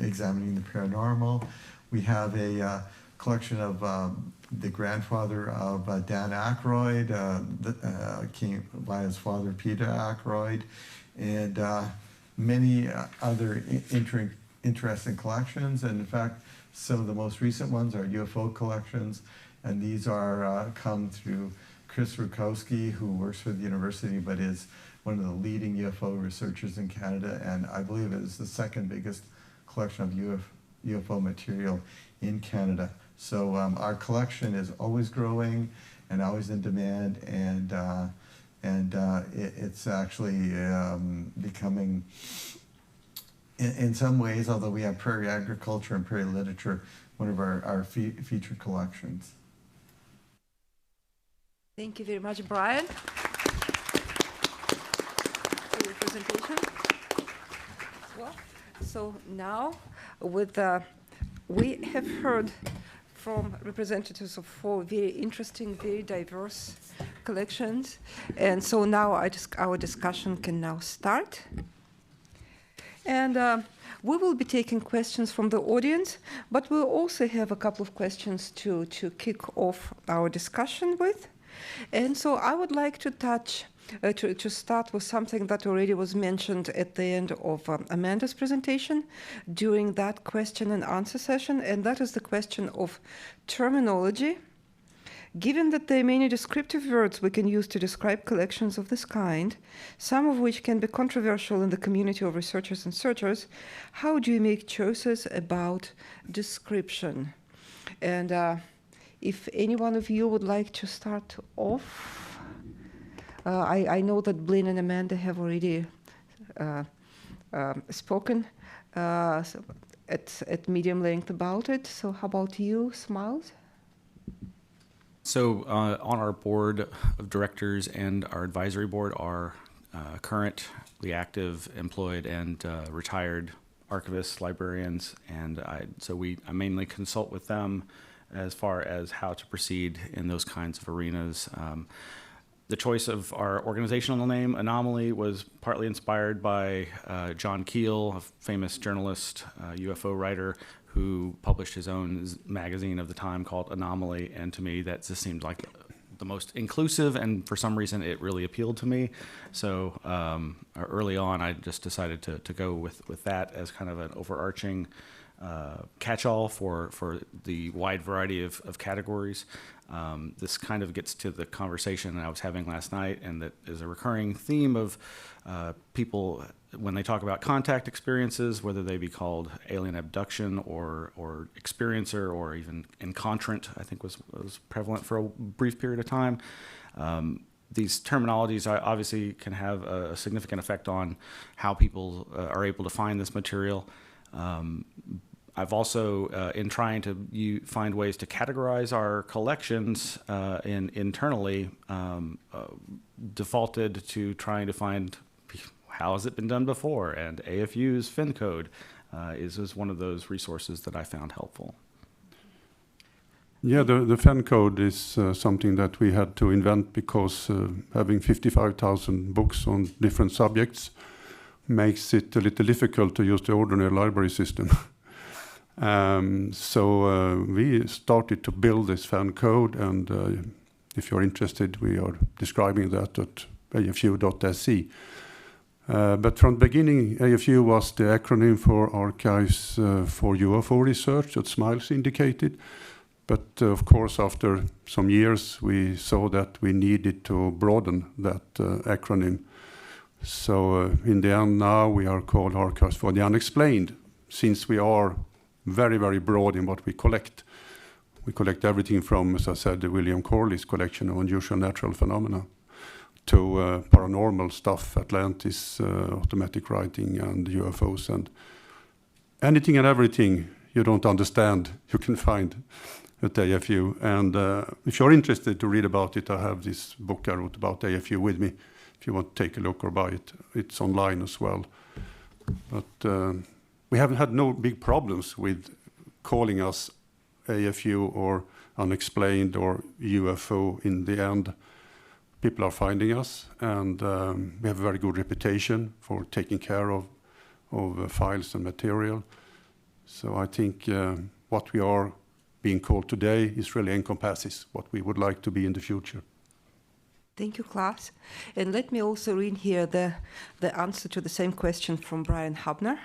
examining the paranormal. We have a collection of the grandfather of Dan Aykroyd, came by his father Peter Aykroyd, and many other interesting collections. And in fact, some of the most recent ones are UFO collections, and these are come through Chris Rukowski, who works for the university but is one of the leading UFO researchers in Canada, and I believe it is the second biggest collection of UFO material in Canada. So our collection is always growing and always in demand, and it's actually becoming, in some ways, although we have prairie agriculture and prairie literature, one of our featured collections. Thank you very much, Brian, for your presentation. Well, so now we have heard from representatives of 4 very interesting, very diverse collections. And so now our discussion can now start. And we will be taking questions from the audience, but we'll also have a couple of questions to kick off our discussion with. And so I would like to to start with something that already was mentioned at the end of Amanda's presentation during that question and answer session, and that is the question of terminology. Given that there are many descriptive words we can use to describe collections of this kind, some of which can be controversial in the community of researchers and searchers, how do you make choices about description? And if any one of you would like to start off, I know that Blynne and Amanda have already spoken so at medium length about it. So how about you, Smiles? So on our board of directors and our advisory board are currently active, employed, and retired archivists, librarians, and I mainly consult with them as far as how to proceed in those kinds of arenas. The choice of our organizational name, Anomaly, was partly inspired by John Keel, a famous journalist, UFO writer, who published his own magazine of the time called Anomaly, and to me that just seemed like the most inclusive, and for some reason it really appealed to me. So early on I just decided to go with that as kind of an overarching catch-all for the wide variety of categories. This kind of gets to the conversation that I was having last night, and that is a recurring theme of people when they talk about contact experiences, whether they be called alien abduction or experiencer or even encontrant, I think was prevalent for a brief period of time. These terminologies obviously can have a significant effect on how people are able to find this material. I've also, in trying to find ways to categorize our collections internally, defaulted to trying to find how has it been done before, and AFU's Fin Code is one of those resources that I found helpful. Yeah, the Fin Code is something that we had to invent because having 55,000 books on different subjects makes it a little difficult to use the ordinary library system. So we started to build this Fin Code, and if you're interested, we are describing that at afu.se. But from the beginning, AFU was the acronym for Archives for UFO Research, that Smiles indicated. But of course, after some years, we saw that we needed to broaden that acronym. So in the end now, we are called Archives for the Unexplained, since we are very, very broad in what we collect. We collect everything from, as I said, the William Corley's collection of unusual natural phenomena to paranormal stuff, Atlantis, automatic writing, and UFOs, and anything and everything you don't understand, you can find at AFU. And if you're interested to read about it, I have this book I wrote about AFU with me. If you want to take a look or buy it, it's online as well. But we haven't had no big problems with calling us AFU or Unexplained or UFO in the end. People are finding us, and we have a very good reputation for taking care of files and material. So I think what we are being called today is really encompasses what we would like to be in the future. Thank you, Clas. And let me also read here the answer to the same question from Brian Hubner,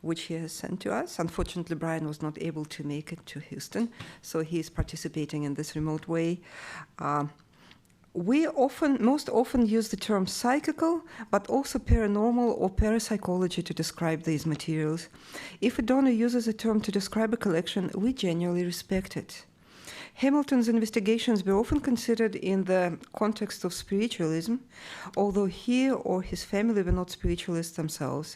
which he has sent to us. Unfortunately, Brian was not able to make it to Houston, so he is participating in this remote way. We most often use the term psychical, but also paranormal or parapsychology to describe these materials. If a donor uses a term to describe a collection, we genuinely respect it. Hamilton's investigations were often considered in the context of spiritualism, although he or his family were not spiritualists themselves.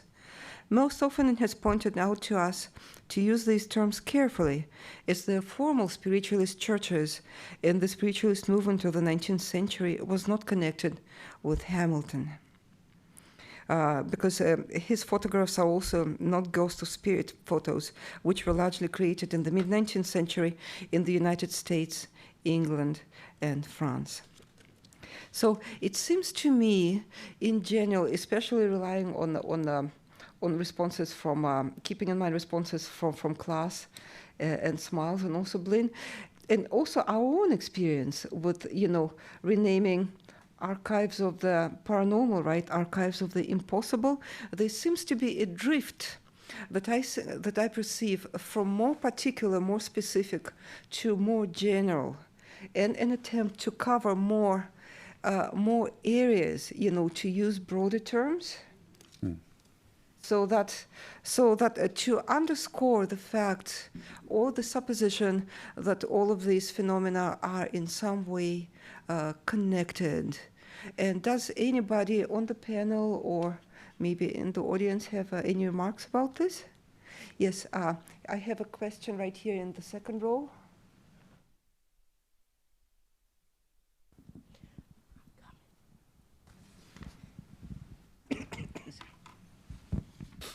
Most often it has pointed out to us to use these terms carefully, as the formal spiritualist churches and the spiritualist movement of the 19th century was not connected with Hamilton. Because his photographs are also not ghost of spirit photos, which were largely created in the mid-19th century in the United States, England, and France. So it seems to me, in general, especially relying on responses from, keeping in mind responses from Clas and Smiles and also Blynne, and also our own experience with, renaming archives of the paranormal, right? Archives of the impossible. There seems to be a drift that I perceive from more particular, more specific to more general, and an attempt to cover more areas, to use broader terms. So that to underscore the fact or the supposition that all of these phenomena are in some way connected. And does anybody on the panel or maybe in the audience have any remarks about this? Yes, I have a question right here in the second row.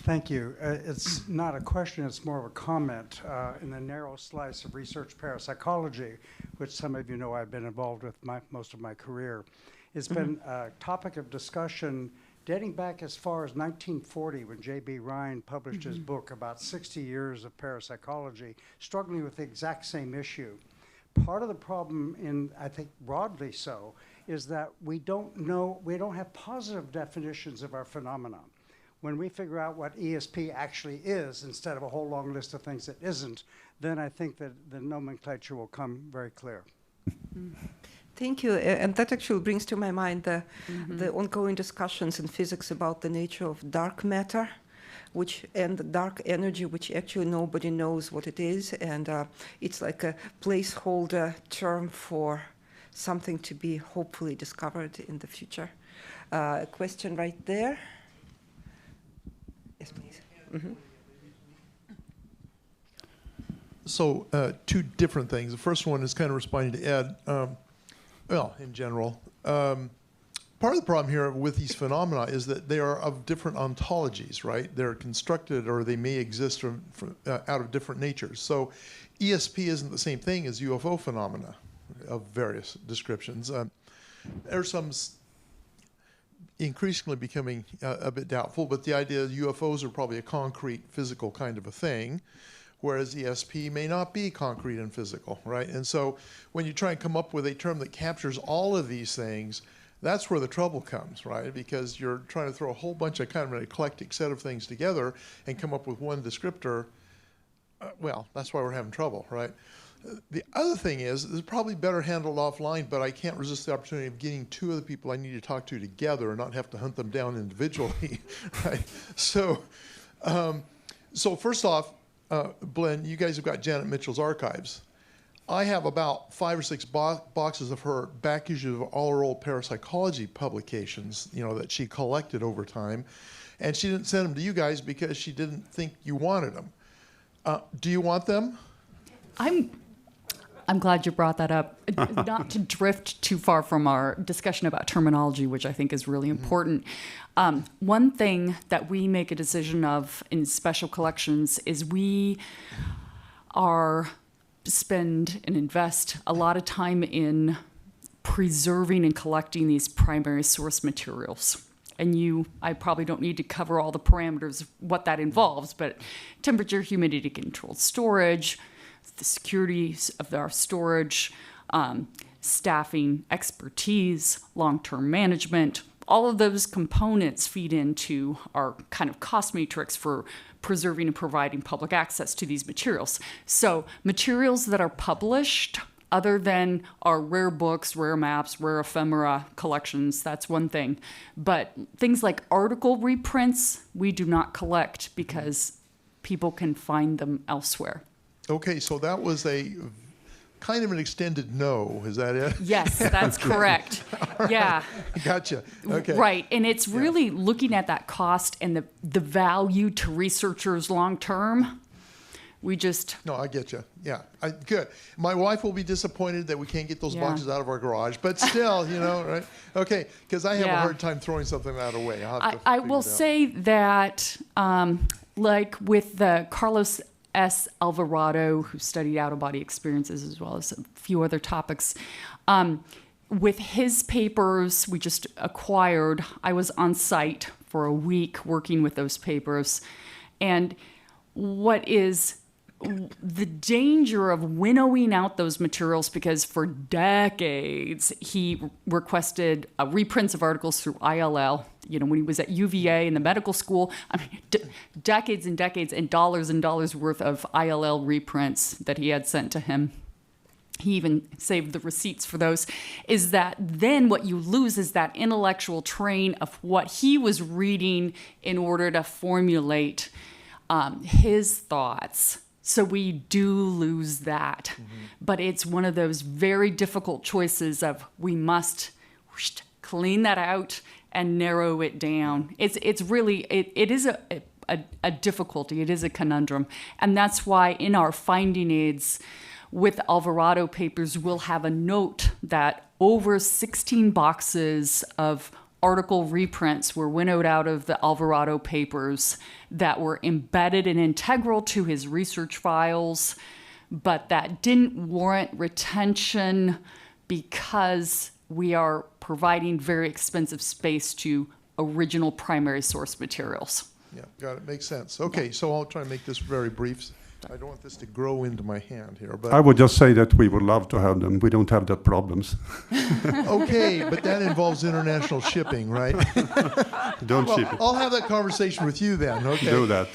Thank you. It's not a question, it's more of a comment. In the narrow slice of research parapsychology, which some of you know I've been involved with most of my career, it's been a topic of discussion dating back as far as 1940 when J.B. Ryan published his book about 60 years of parapsychology, struggling with the exact same issue. Part of the problem, in I think broadly so, is that we don't have positive definitions of our phenomena. When we figure out what ESP actually is, instead of a whole long list of things that isn't, then I think that the nomenclature will come very clear. Thank you. And that actually brings to my mind the ongoing discussions in physics about the nature of dark matter, and dark energy, which actually nobody knows what it is. And it's like a placeholder term for something to be hopefully discovered in the future. A question right there. Yes, please. So two different things. The first one is kind of responding to Ed. Well, in general, part of the problem here with these phenomena is that they are of different ontologies, right? They're constructed, or they may exist from out of different natures. So ESP isn't the same thing as UFO phenomena of various descriptions. There's some increasingly becoming a bit doubtful, but the idea that UFOs are probably a concrete physical kind of a thing, whereas ESP may not be concrete and physical, right? And so when you try and come up with a term that captures all of these things, that's where the trouble comes, right? Because you're trying to throw a whole bunch of kind of an eclectic set of things together and come up with one descriptor. Well, that's why we're having trouble, right? The other thing is, it's probably better handled offline, but I can't resist the opportunity of getting two of the people I need to talk to together and not have to hunt them down individually, right? So first off, Blynne, you guys have got Janet Mitchell's archives. I have about 5 or 6 boxes of her back issues of all her old parapsychology publications, that she collected over time, and she didn't send them to you guys because she didn't think you wanted them. Do you want them? I'm glad you brought that up. Not to drift too far from our discussion about terminology, which I think is really important. One thing that we make a decision of in special collections is we spend and invest a lot of time in preserving and collecting these primary source materials. And I probably don't need to cover all the parameters of what that involves, but temperature, humidity controlled storage, the security of our storage, staffing, expertise, long-term management, all of those components feed into our kind of cost matrix for preserving and providing public access to these materials. So materials that are published, other than our rare books, rare maps, rare ephemera collections, that's one thing. But things like article reprints, we do not collect because people can find them elsewhere. Okay, so that was a kind of an extended no, is that it? Yes, that's correct. Right. Yeah. Gotcha. Okay. Right, and it's really looking at that cost and the value to researchers long term. No, I get you. Yeah, good. My wife will be disappointed that we can't get those boxes out of our garage, but still, right? Okay, because I have a hard time throwing something that away. I will say that, like with the Carlos S. Alvarado, who studied out-of-body experiences as well as a few other topics, with his papers we just acquired, I was on site for a week working with those papers. And what is the danger of winnowing out those materials, because for decades he requested reprints of articles through ILL, when he was at UVA in the medical school. I mean, decades and decades and dollars worth of ILL reprints that he had sent to him. He even saved the receipts for those. Is that then what you lose is that intellectual train of what he was reading in order to formulate his thoughts. So we do lose that. But it's one of those very difficult choices of we must clean that out and narrow it down. It's really, it is a difficulty. It is a conundrum. And that's why in our finding aids with Alvarado papers, we'll have a note that over 16 boxes of article reprints were winnowed out of the Alvarado papers that were embedded and integral to his research files, but that didn't warrant retention because we are providing very expensive space to original primary source materials. Yeah, got it. Makes sense. Okay, so I'll try and make this very brief. I don't want this to grow into my hand here, but I would just say that we would love to have them. We don't have that problems. okay, but that involves international shipping, right? Don't ship it. I'll have that conversation with you then. Okay. Do that.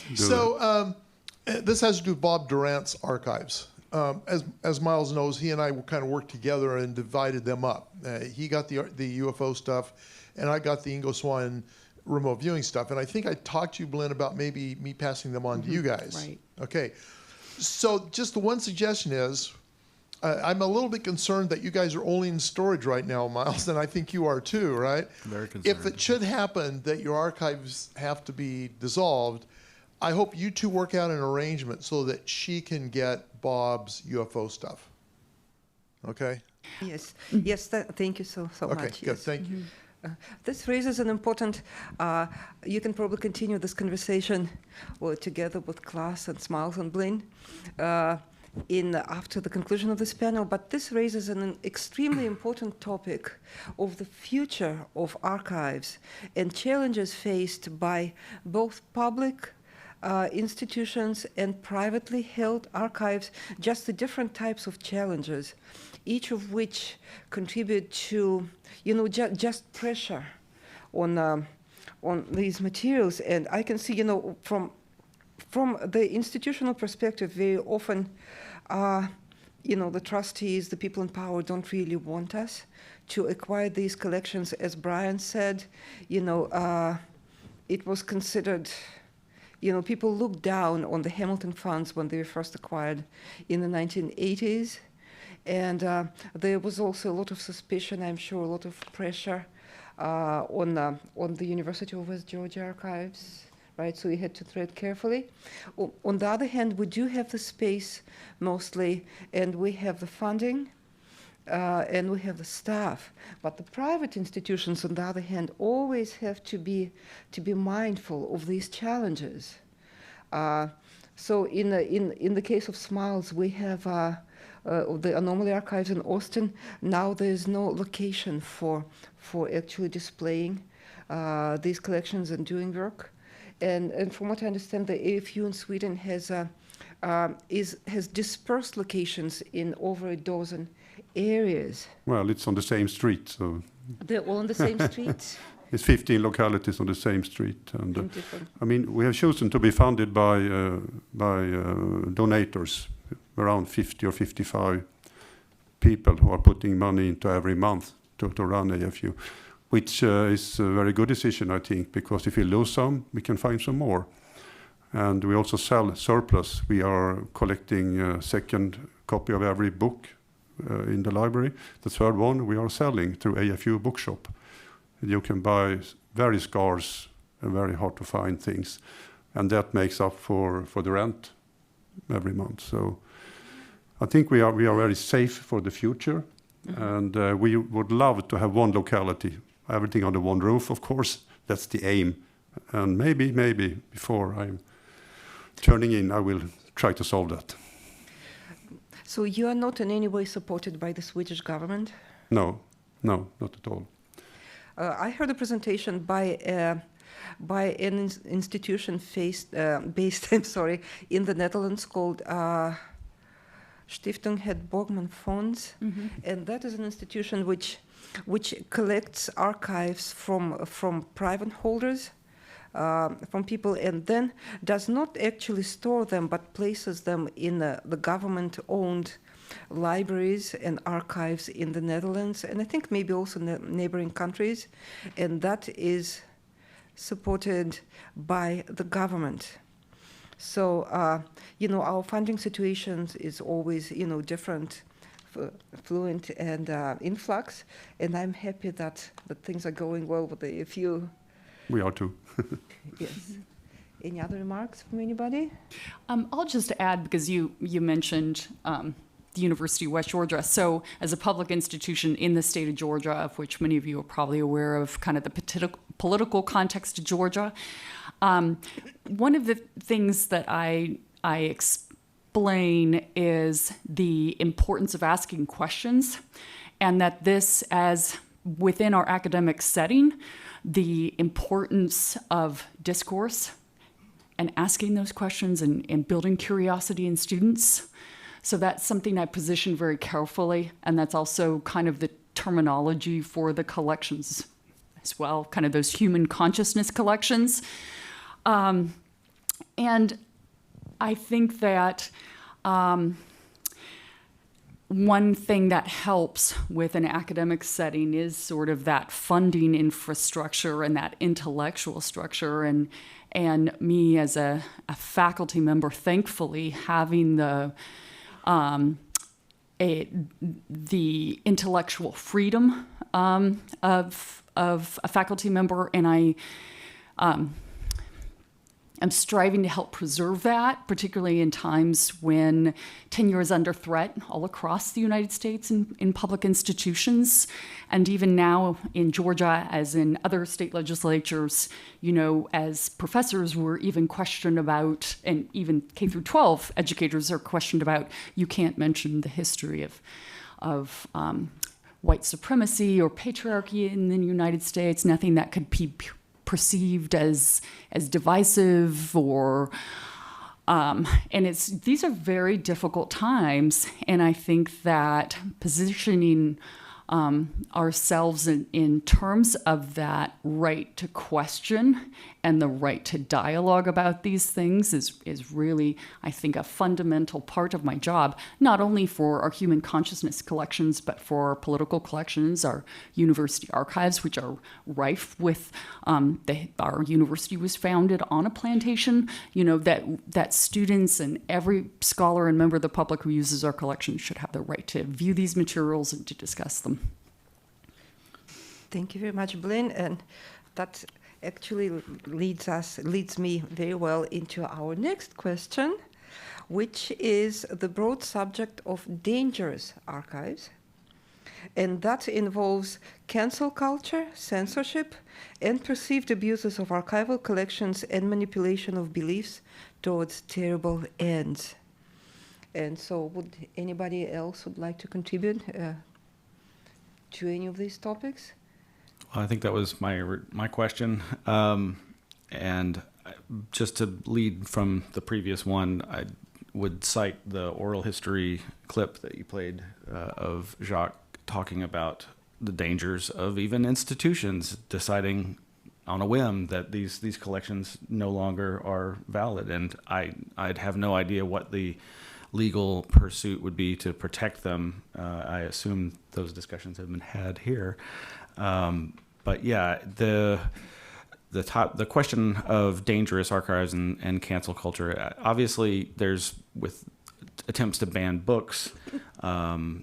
This has to do with Bob Durant's archives. As Miles knows, he and I kind of worked together and divided them up. He got the UFO stuff, and I got the Ingo Svahn remote viewing stuff. And I think I talked to you, Blynne, about maybe me passing them on to you guys. Right. Okay. So just the one suggestion is, I'm a little bit concerned that you guys are only in storage right now, Miles, and I think you are too, right? Very concerned. If it should happen that your archives have to be dissolved, I hope you two work out an arrangement so that she can get Bob's UFO stuff. Okay? Yes, yes, thank you so Okay, much. good, Yes. thank you. This raises an important, you can probably continue this conversation together with Clas and Smiles and Blynne after the conclusion of this panel, but this raises an extremely important topic of the future of archives and challenges faced by both public institutions and privately held archives, just the different types of challenges, each of which contribute to, just pressure on these materials. And I can see, from the institutional perspective, very often, the trustees, the people in power, don't really want us to acquire these collections. As Brian said, it was considered. People looked down on the Hamilton funds when they were first acquired in the 1980s. And there was also a lot of suspicion, I'm sure, a lot of pressure on the University of West Georgia archives, right? So we had to tread carefully. On the other hand, we do have the space mostly, and we have the funding, and we have the staff. But the private institutions, on the other hand, always have to be mindful of these challenges. So in the case of Smiles, we have the Anomaly Archives in Austin. Now there is no location for actually displaying these collections and doing work. And from what I understand, the AFU in Sweden has dispersed locations in over a dozen areas. Well, it's on the same street, so They're all on the same street. it's 15 localities on the same street. And we have chosen to be funded by donators, around 50 or 55 people who are putting money into every month to run AFU, which is a very good decision, I think, because if we lose some, we can find some more. And we also sell surplus. We are collecting a second copy of every book in the library. The third one we are selling through AFU Bookshop. You can buy very scarce and very hard to find things, and that makes up for the rent every month. So I think we are very safe for the future, and we would love to have one locality, everything under one roof, of course. That's the aim, and maybe before I'm turning in, I will try to solve that. So you are not in any way supported by the Swedish government? No, not at all. I heard a presentation by an institution based in the Netherlands called Stiftung Het Borgman Fonds, and that is an institution which collects archives from private holders, from people, and then does not actually store them, but places them in the government-owned libraries and archives in the Netherlands, and I think maybe also in the neighboring countries, and that is supported by the government. So, our funding situation is always, different fluent and influx, and I'm happy that things are going well with a few. We are too. Yes. Any other remarks from anybody? I'll just add, because you mentioned the University of West Georgia. So as a public institution in the state of Georgia, of which many of you are probably aware of kind of the political context of Georgia, one of the things that I explain is the importance of asking questions, and that this, as within our academic setting, the importance of discourse and asking those questions and building curiosity in students. So that's something I position very carefully, and that's also kind of the terminology for the collections as well, kind of those human consciousness collections. And I think that one thing that helps with an academic setting is sort of that funding infrastructure and that intellectual structure. And me as a faculty member, thankfully, having the intellectual freedom of a faculty member, and I'm striving to help preserve that, particularly in times when tenure is under threat all across the United States in public institutions. And even now in Georgia, as in other state legislatures, you know, as professors were even questioned about, and even K through 12 educators are questioned about, you can't mention the history of white supremacy or patriarchy in the United States, nothing that could be perceived as divisive or and these are very difficult times, and I think that positioning ourselves in terms of that right to question and the right to dialogue about these things is really, I think, a fundamental part of my job, not only for our human consciousness collections, but for our political collections, our university archives, which are rife with, our university was founded on a plantation, you know, that students and every scholar and member of the public who uses our collections should have the right to view these materials and to discuss them. Thank you very much, Blynne, and that actually leads me very well into our next question, which is the broad subject of dangerous archives, and that involves cancel culture, censorship, and perceived abuses of archival collections and manipulation of beliefs towards terrible ends. And so would anybody else would like to contribute to any of these topics? I think that was my question. And just to lead from the previous one, I would cite the oral history clip that you played of Jacques talking about the dangers of even institutions deciding on a whim that these collections no longer are valid. And I'd have no idea what the legal pursuit would be to protect them. I assume those discussions have been had here. But yeah, the question of dangerous archives and cancel culture, obviously there's, with attempts to ban books,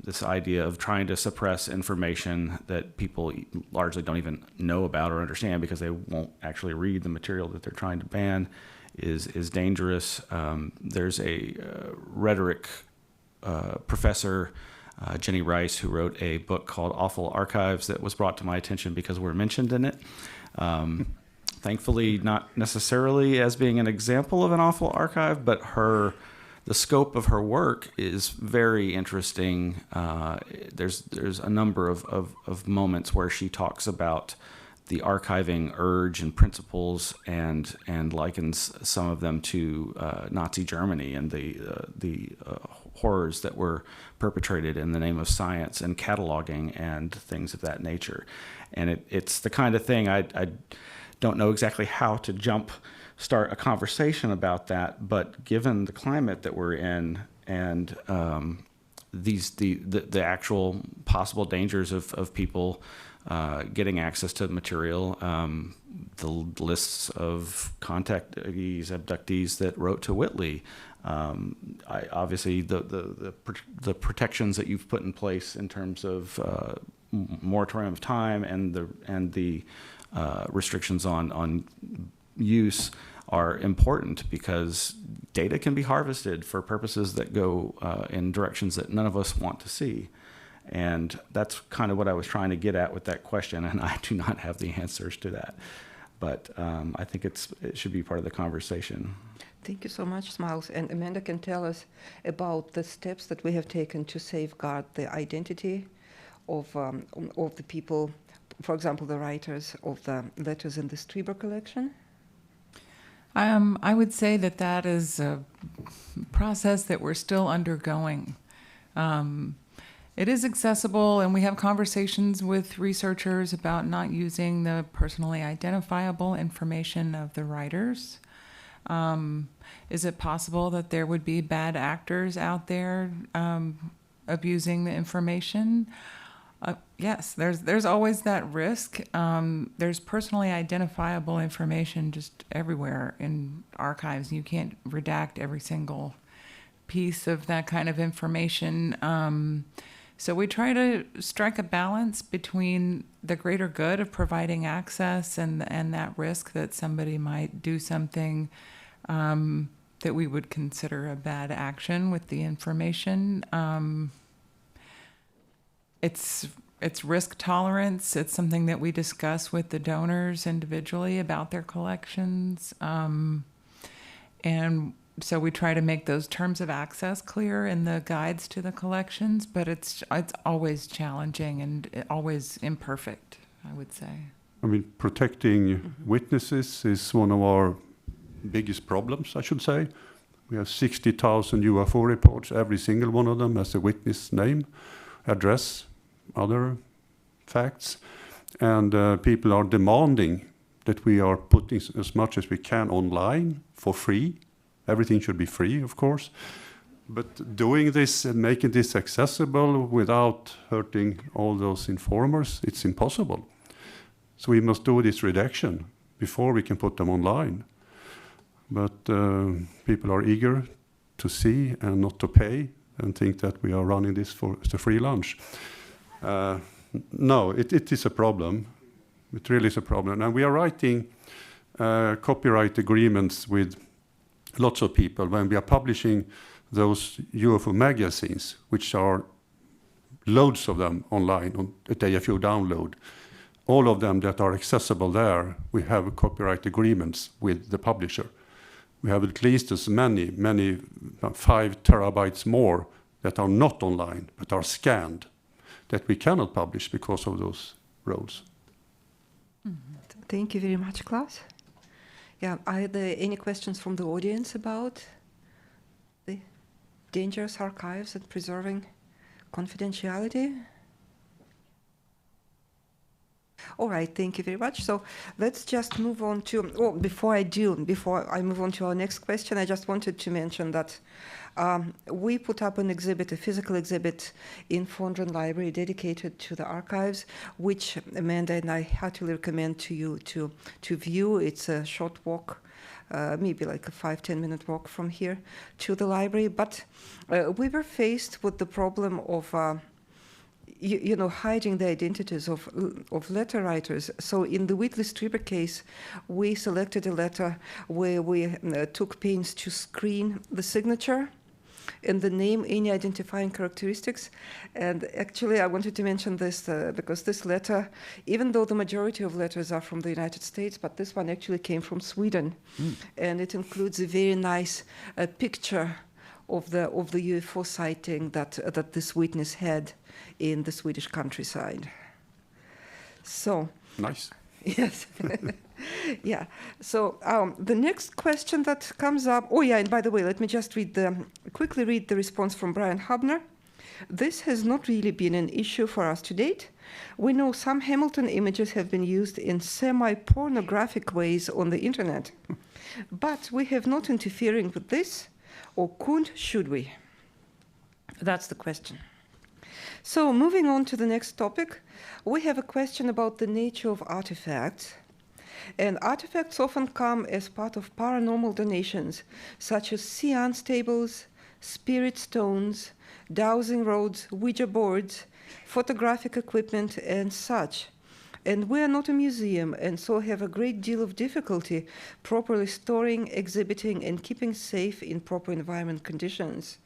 this idea of trying to suppress information that people largely don't even know about or understand because they won't actually read the material that they're trying to ban is dangerous. There's a rhetoric professor, Jenny Rice, who wrote a book called Awful Archives that was brought to my attention because we're mentioned in it. Thankfully, not necessarily as being an example of an awful archive, but the scope of her work is very interesting. There's a number of moments where she talks about the archiving urge and principles and likens some of them to Nazi Germany and the horrors that were perpetrated in the name of science and cataloging and things of that nature. And it's the kind of thing I don't know exactly how to start a conversation about that, but given the climate that we're in and the actual possible dangers of people getting access to material, the lists of contactees, abductees that wrote to Whitley. Obviously, the protections that you've put in place in terms of moratorium of time and the restrictions on use are important, because data can be harvested for purposes that go in directions that none of us want to see. And that's kind of what I was trying to get at with that question, and I do not have the answers to that. But I think it should be part of the conversation. Thank you so much, Smiles. And Amanda can tell us about the steps that we have taken to safeguard the identity of the people, for example, the writers of the letters in the Shparberg collection. I would say that is a process that we're still undergoing. It is accessible, and we have conversations with researchers about not using the personally identifiable information of the writers. Is it possible that there would be bad actors out there abusing the information? Yes, there's always that risk. There's personally identifiable information just everywhere in archives. You can't redact every single piece of that kind of information. So we try to strike a balance between the greater good of providing access and that risk that somebody might do something that we would consider a bad action with the information. It's risk tolerance. It's something that we discuss with the donors individually about their collections. And so we try to make those terms of access clear in the guides to the collections, but it's always challenging and always imperfect, I would say. I mean, protecting witnesses is one of our biggest problems, I should say. We have 60,000 UFO reports. Every single one of them has a witness name, address, other facts. And people are demanding that we are putting as much as we can online for free. Everything should be free, of course. But doing this and making this accessible without hurting all those informers, it's impossible. So we must do this redaction before we can put them online. But people are eager to see and not to pay and think that we are running this as a free lunch. No, it is a problem. It really is a problem. And we are writing copyright agreements with lots of people when we are publishing those UFO magazines, which are loads of them online on the AFU download. All of them that are accessible there, we have copyright agreements with the publisher. We have at least as many, 5 terabytes more that are not online, but are scanned, that we cannot publish because of those roads. Mm-hmm. Thank you very much, Clas. Yeah, are there any questions from the audience about the dangerous archives and preserving confidentiality? All right, thank you very much. So let's just move on to, before I move on to our next question, I just wanted to mention that we put up an exhibit, a physical exhibit in Fondren Library dedicated to the archives, which Amanda and I heartily recommend to you to view. It's a short walk, maybe like a 5-10 minute walk from here to the library. But we were faced with the problem of hiding the identities of letter writers. So in the Whitley Shparberg case, we selected a letter where we took pains to screen the signature and the name, any identifying characteristics. And actually, I wanted to mention this because this letter, even though the majority of letters are from the United States, but this one actually came from Sweden. And it includes a very nice picture of the UFO sighting that this witness had in the Swedish countryside. So nice. Yes. Yeah. So the next question that comes up. Oh yeah, and by the way, let me just quickly read the response from Brian Hubner. This has not really been an issue for us to date. We know some Hamilton images have been used in semi-pornographic ways on the internet, but we have not interfering with this, or should we? That's the question. So moving on to the next topic, we have a question about the nature of artifacts. And artifacts often come as part of paranormal donations, such as seance tables, spirit stones, dowsing rods, Ouija boards, photographic equipment, and such. And we are not a museum, and so have a great deal of difficulty properly storing, exhibiting, and keeping safe in proper environment conditions.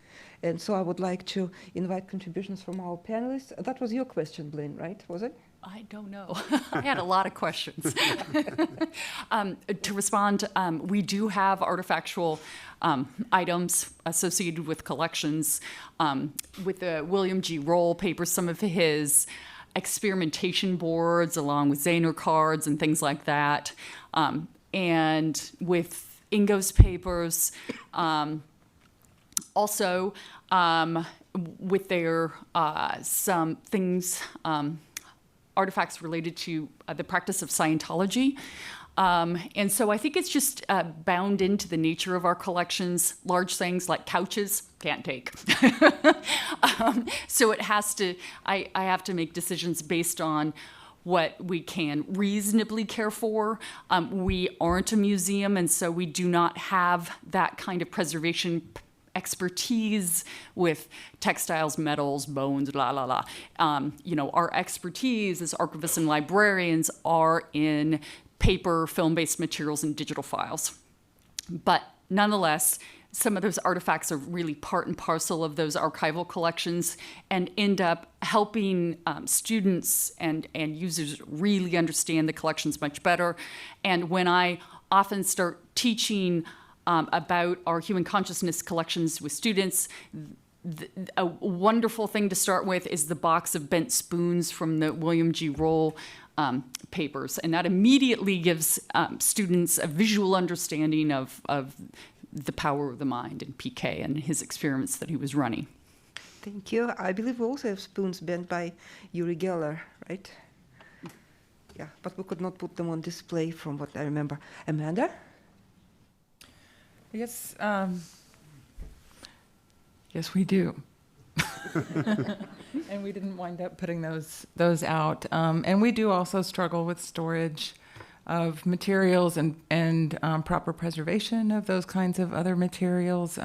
And so I would like to invite contributions from our panelists. That was your question, Blynne, right? Was it? I don't know. I had a lot of questions. To respond, we do have artifactual items associated with collections. With the William G. Roll papers, some of his experimentation boards, along with Zehner cards and things like that. And with Ingo's papers, also with their some things, artifacts related to the practice of Scientology. And so I think it's just bound into the nature of our collections. Large things like couches, can't take. So it has to, I have to make decisions based on what we can reasonably care for. We aren't a museum, and so we do not have that kind of preservation expertise with textiles, metals, bones, la, la, la. Our expertise as archivists and librarians are in paper, film-based materials, and digital files. But nonetheless, some of those artifacts are really part and parcel of those archival collections and end up helping students and users really understand the collections much better. And when I often start teaching about our human consciousness collections with students, a wonderful thing to start with is the box of bent spoons from the William G. Roll papers. And that immediately gives students a visual understanding of the power of the mind and PK and his experiments that he was running. Thank you. I believe we also have spoons bent by Uri Geller, right? Yeah, but we could not put them on display from what I remember. Amanda? Yes, yes, we do. And we didn't wind up putting those out. And we do also struggle with storage of materials and proper preservation of those kinds of other materials.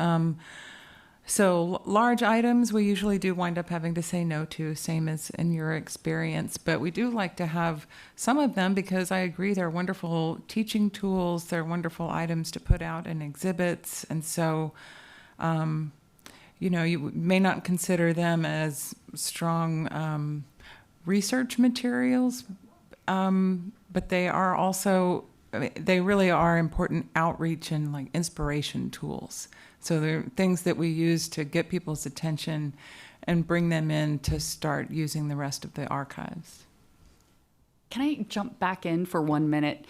So large items we usually do wind up having to say no to, same as in your experience. But we do like to have some of them because I agree they're wonderful teaching tools. They're wonderful items to put out in exhibits. And so, you may not consider them as strong research materials, but they are also, they really are important outreach and like inspiration tools. So they're things that we use to get people's attention and bring them in to start using the rest of the archives. Can I jump back in for 1 minute?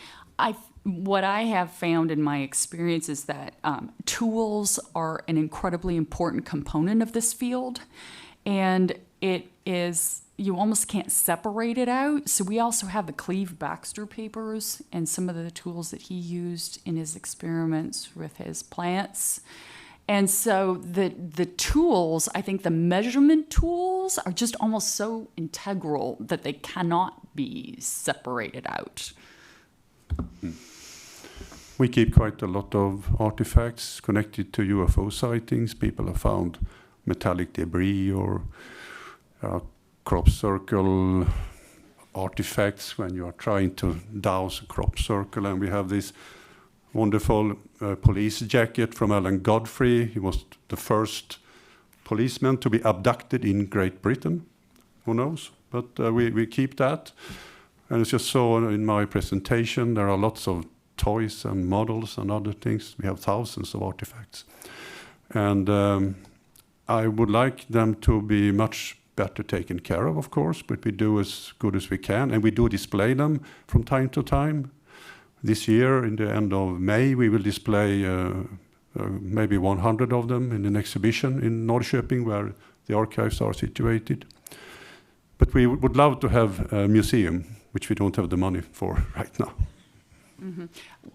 What I have found in my experience is that tools are an incredibly important component of this field, and it is, you almost can't separate it out. So we also have the Cleve Baxter papers and some of the tools that he used in his experiments with his plants. And so the tools, I think the measurement tools are just almost so integral that they cannot be separated out. We keep quite a lot of artifacts connected to UFO sightings. People have found metallic debris or crop circle artifacts when you are trying to douse a crop circle. And we have this wonderful police jacket from Alan Godfrey. He was the first policeman to be abducted in Great Britain. Who knows? But we keep that. And as you saw in my presentation, there are lots of toys and models and other things. We have thousands of artifacts. And I would like them to be much better taken care of course, but we do as good as we can. And we do display them from time to time. This year, in the end of May, we will display maybe 100 of them in an exhibition in Norrköping, where the archives are situated. But we would love to have a museum, which we don't have the money for right now. Mm-hmm.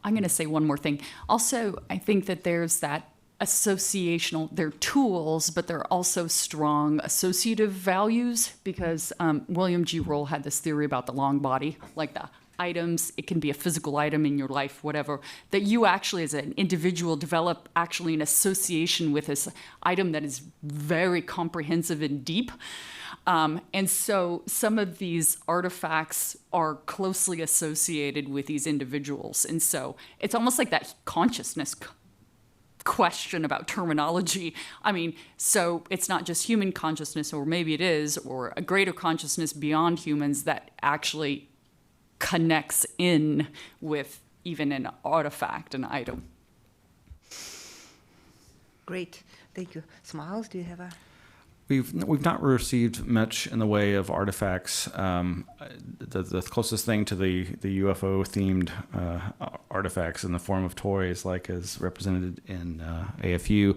I'm going to say one more thing. Also, I think that there's that associational, they're tools, but they're also strong associative values, because William G. Roll had this theory about the long body, like the items, it can be a physical item in your life, whatever, that you actually as an individual develop actually an association with this item that is very comprehensive and deep. And so some of these artifacts are closely associated with these individuals. And so it's almost like that consciousness question about terminology. I mean, so it's not just human consciousness, or maybe it is, or a greater consciousness beyond humans that actually connects in with even an artifact, an item. Great, thank you. Smiles, do you have a? We've not received much in the way of artifacts. The closest thing to the UFO themed artifacts in the form of toys, like as represented in AFU,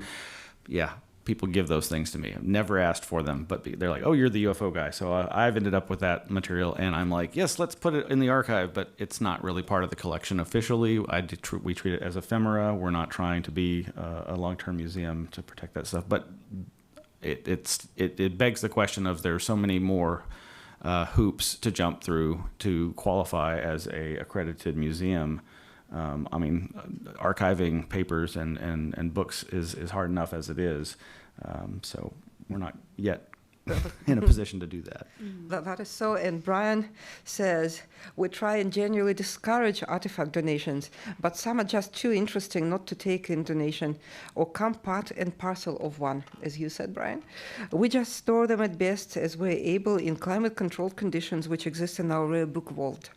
yeah, people give those things to me. I've never asked for them, but they're like, "Oh, you're the UFO guy." So I've ended up with that material, and I'm like, "Yes, let's put it in the archive," but it's not really part of the collection officially. We treat it as ephemera. We're not trying to be a long-term museum to protect that stuff, but it begs the question of there are so many more hoops to jump through to qualify as a accredited museum. I mean, archiving papers and books is hard enough as it is. So we're not yet in a position to do that. That is so. And Brian says, we try and genuinely discourage artifact donations, but some are just too interesting not to take in donation or come part and parcel of one, as you said, Brian. We just store them at best as we're able in climate-controlled conditions which exist in our rare book vault.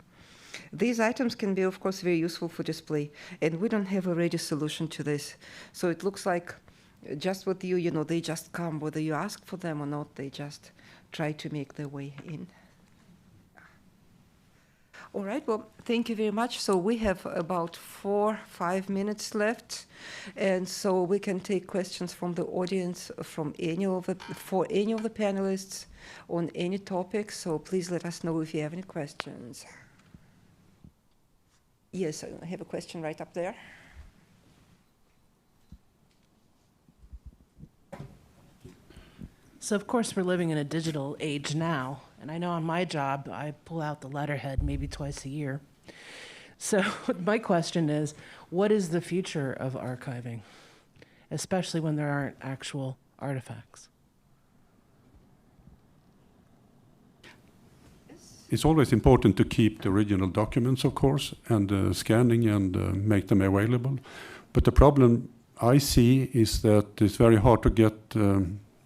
These items can be, of course, very useful for display, and we don't have a ready solution to this. So it looks like just with you, they just come, whether you ask for them or not, they just try to make their way in. All right, well, thank you very much. So we have about 4-5 minutes left, and so we can take questions from the audience for any of the panelists on any topic. So please let us know if you have any questions. Yes, I have a question right up there. So, of course, we're living in a digital age now, and I know on my job, I pull out the letterhead maybe twice a year. So my question is, what is the future of archiving, especially when there aren't actual artifacts? It's always important to keep the original documents, of course, and scanning and make them available. But the problem I see is that it's very hard to get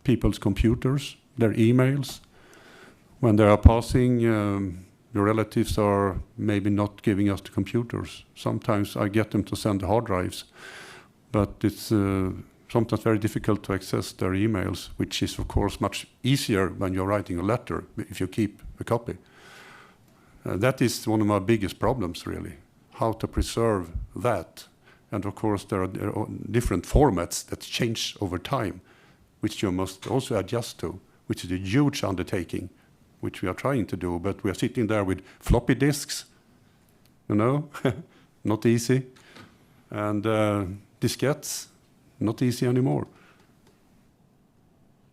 people's computers, their emails. When they are passing, your relatives are maybe not giving us the computers. Sometimes I get them to send the hard drives, but it's sometimes very difficult to access their emails, which is, of course, much easier when you're writing a letter if you keep a copy. That is one of my biggest problems, really, how to preserve that. And of course, there are different formats that change over time, which you must also adjust to, which is a huge undertaking, which we are trying to do. But we are sitting there with floppy disks, not easy. And diskettes, not easy anymore.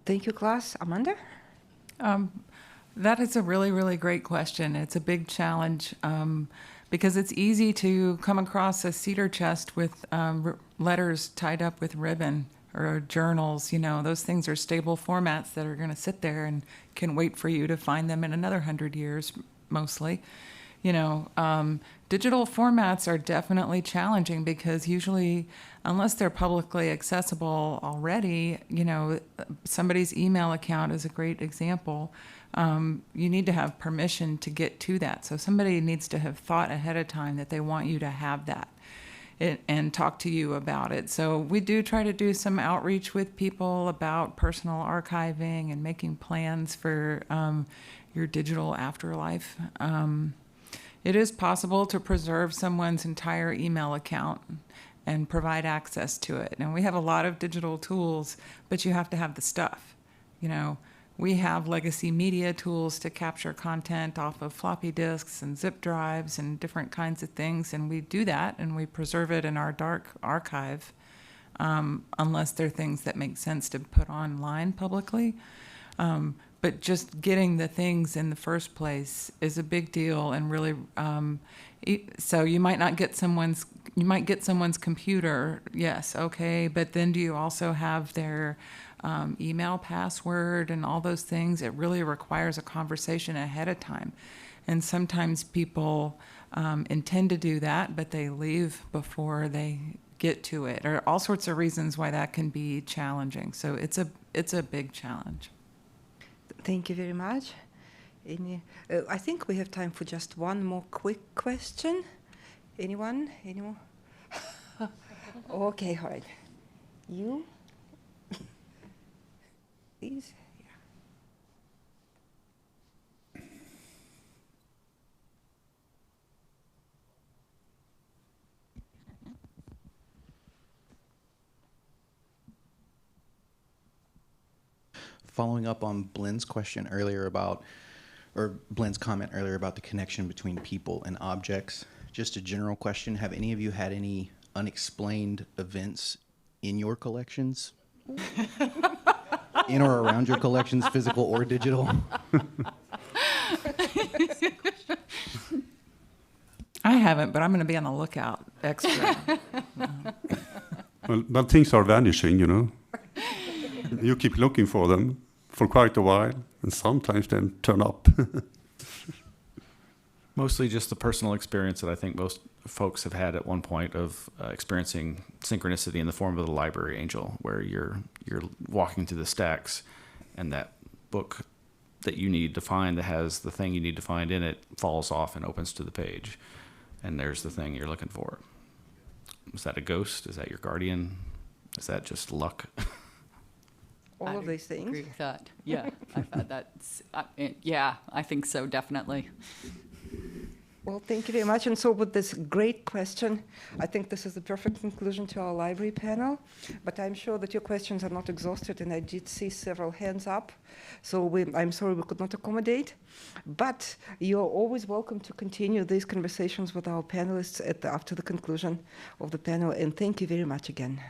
Thank you, Clas. Amanda? That is a really, really great question. It's a big challenge because it's easy to come across a cedar chest with letters tied up with ribbon or journals. Those things are stable formats that are going to sit there and can wait for you to find them in another 100 years, mostly. Digital formats are definitely challenging because usually, unless they're publicly accessible already, somebody's email account is a great example. You need to have permission to get to that. So somebody needs to have thought ahead of time that they want you to have that and talk to you about it. So we do try to do some outreach with people about personal archiving and making plans for your digital afterlife. It is possible to preserve someone's entire email account and provide access to it. And we have a lot of digital tools, but you have to have the stuff. We have legacy media tools to capture content off of floppy disks and zip drives and different kinds of things, and we do that, and we preserve it in our dark archive. unless they're things that make sense to put online publicly. But just getting the things in the first place is a big deal, and really, so you might get someone's computer, yes, okay, but then do you also have their email password and all those things? It really requires a conversation ahead of time. And sometimes people intend to do that, but they leave before they get to it, or all sorts of reasons why that can be challenging. So it's a big challenge. Thank you very much. I think we have time for just one more quick question. Anyone? Anyone? Okay, all right. You? Please. Following up on Blynne's question earlier about, or Blynne's comment earlier about the connection between people and objects, just a general question, have any of you had any unexplained events in your collections? In or around your collections, physical or digital? I haven't, but I'm going to be on the lookout extra. Well, but things are vanishing, you know. You keep looking for them for quite a while, and sometimes they turn up. Mostly just the personal experience that I think most folks have had at one point of experiencing synchronicity in the form of the library angel, where you're walking through the stacks, and that book that you need to find that has the thing you need to find in it falls off and opens to the page, and there's the thing you're looking for. Is that a ghost? Is that your guardian? Is that just luck? All of these I things. agree with that. Yeah, I've had that. Yeah, I think so, definitely. Well, thank you very much. And so with this great question, I think this is the perfect conclusion to our library panel. But I'm sure that your questions are not exhausted, and I did see several hands up. So I'm sorry we could not accommodate. But you're always welcome to continue these conversations with our panelists after the conclusion of the panel. And thank you very much again.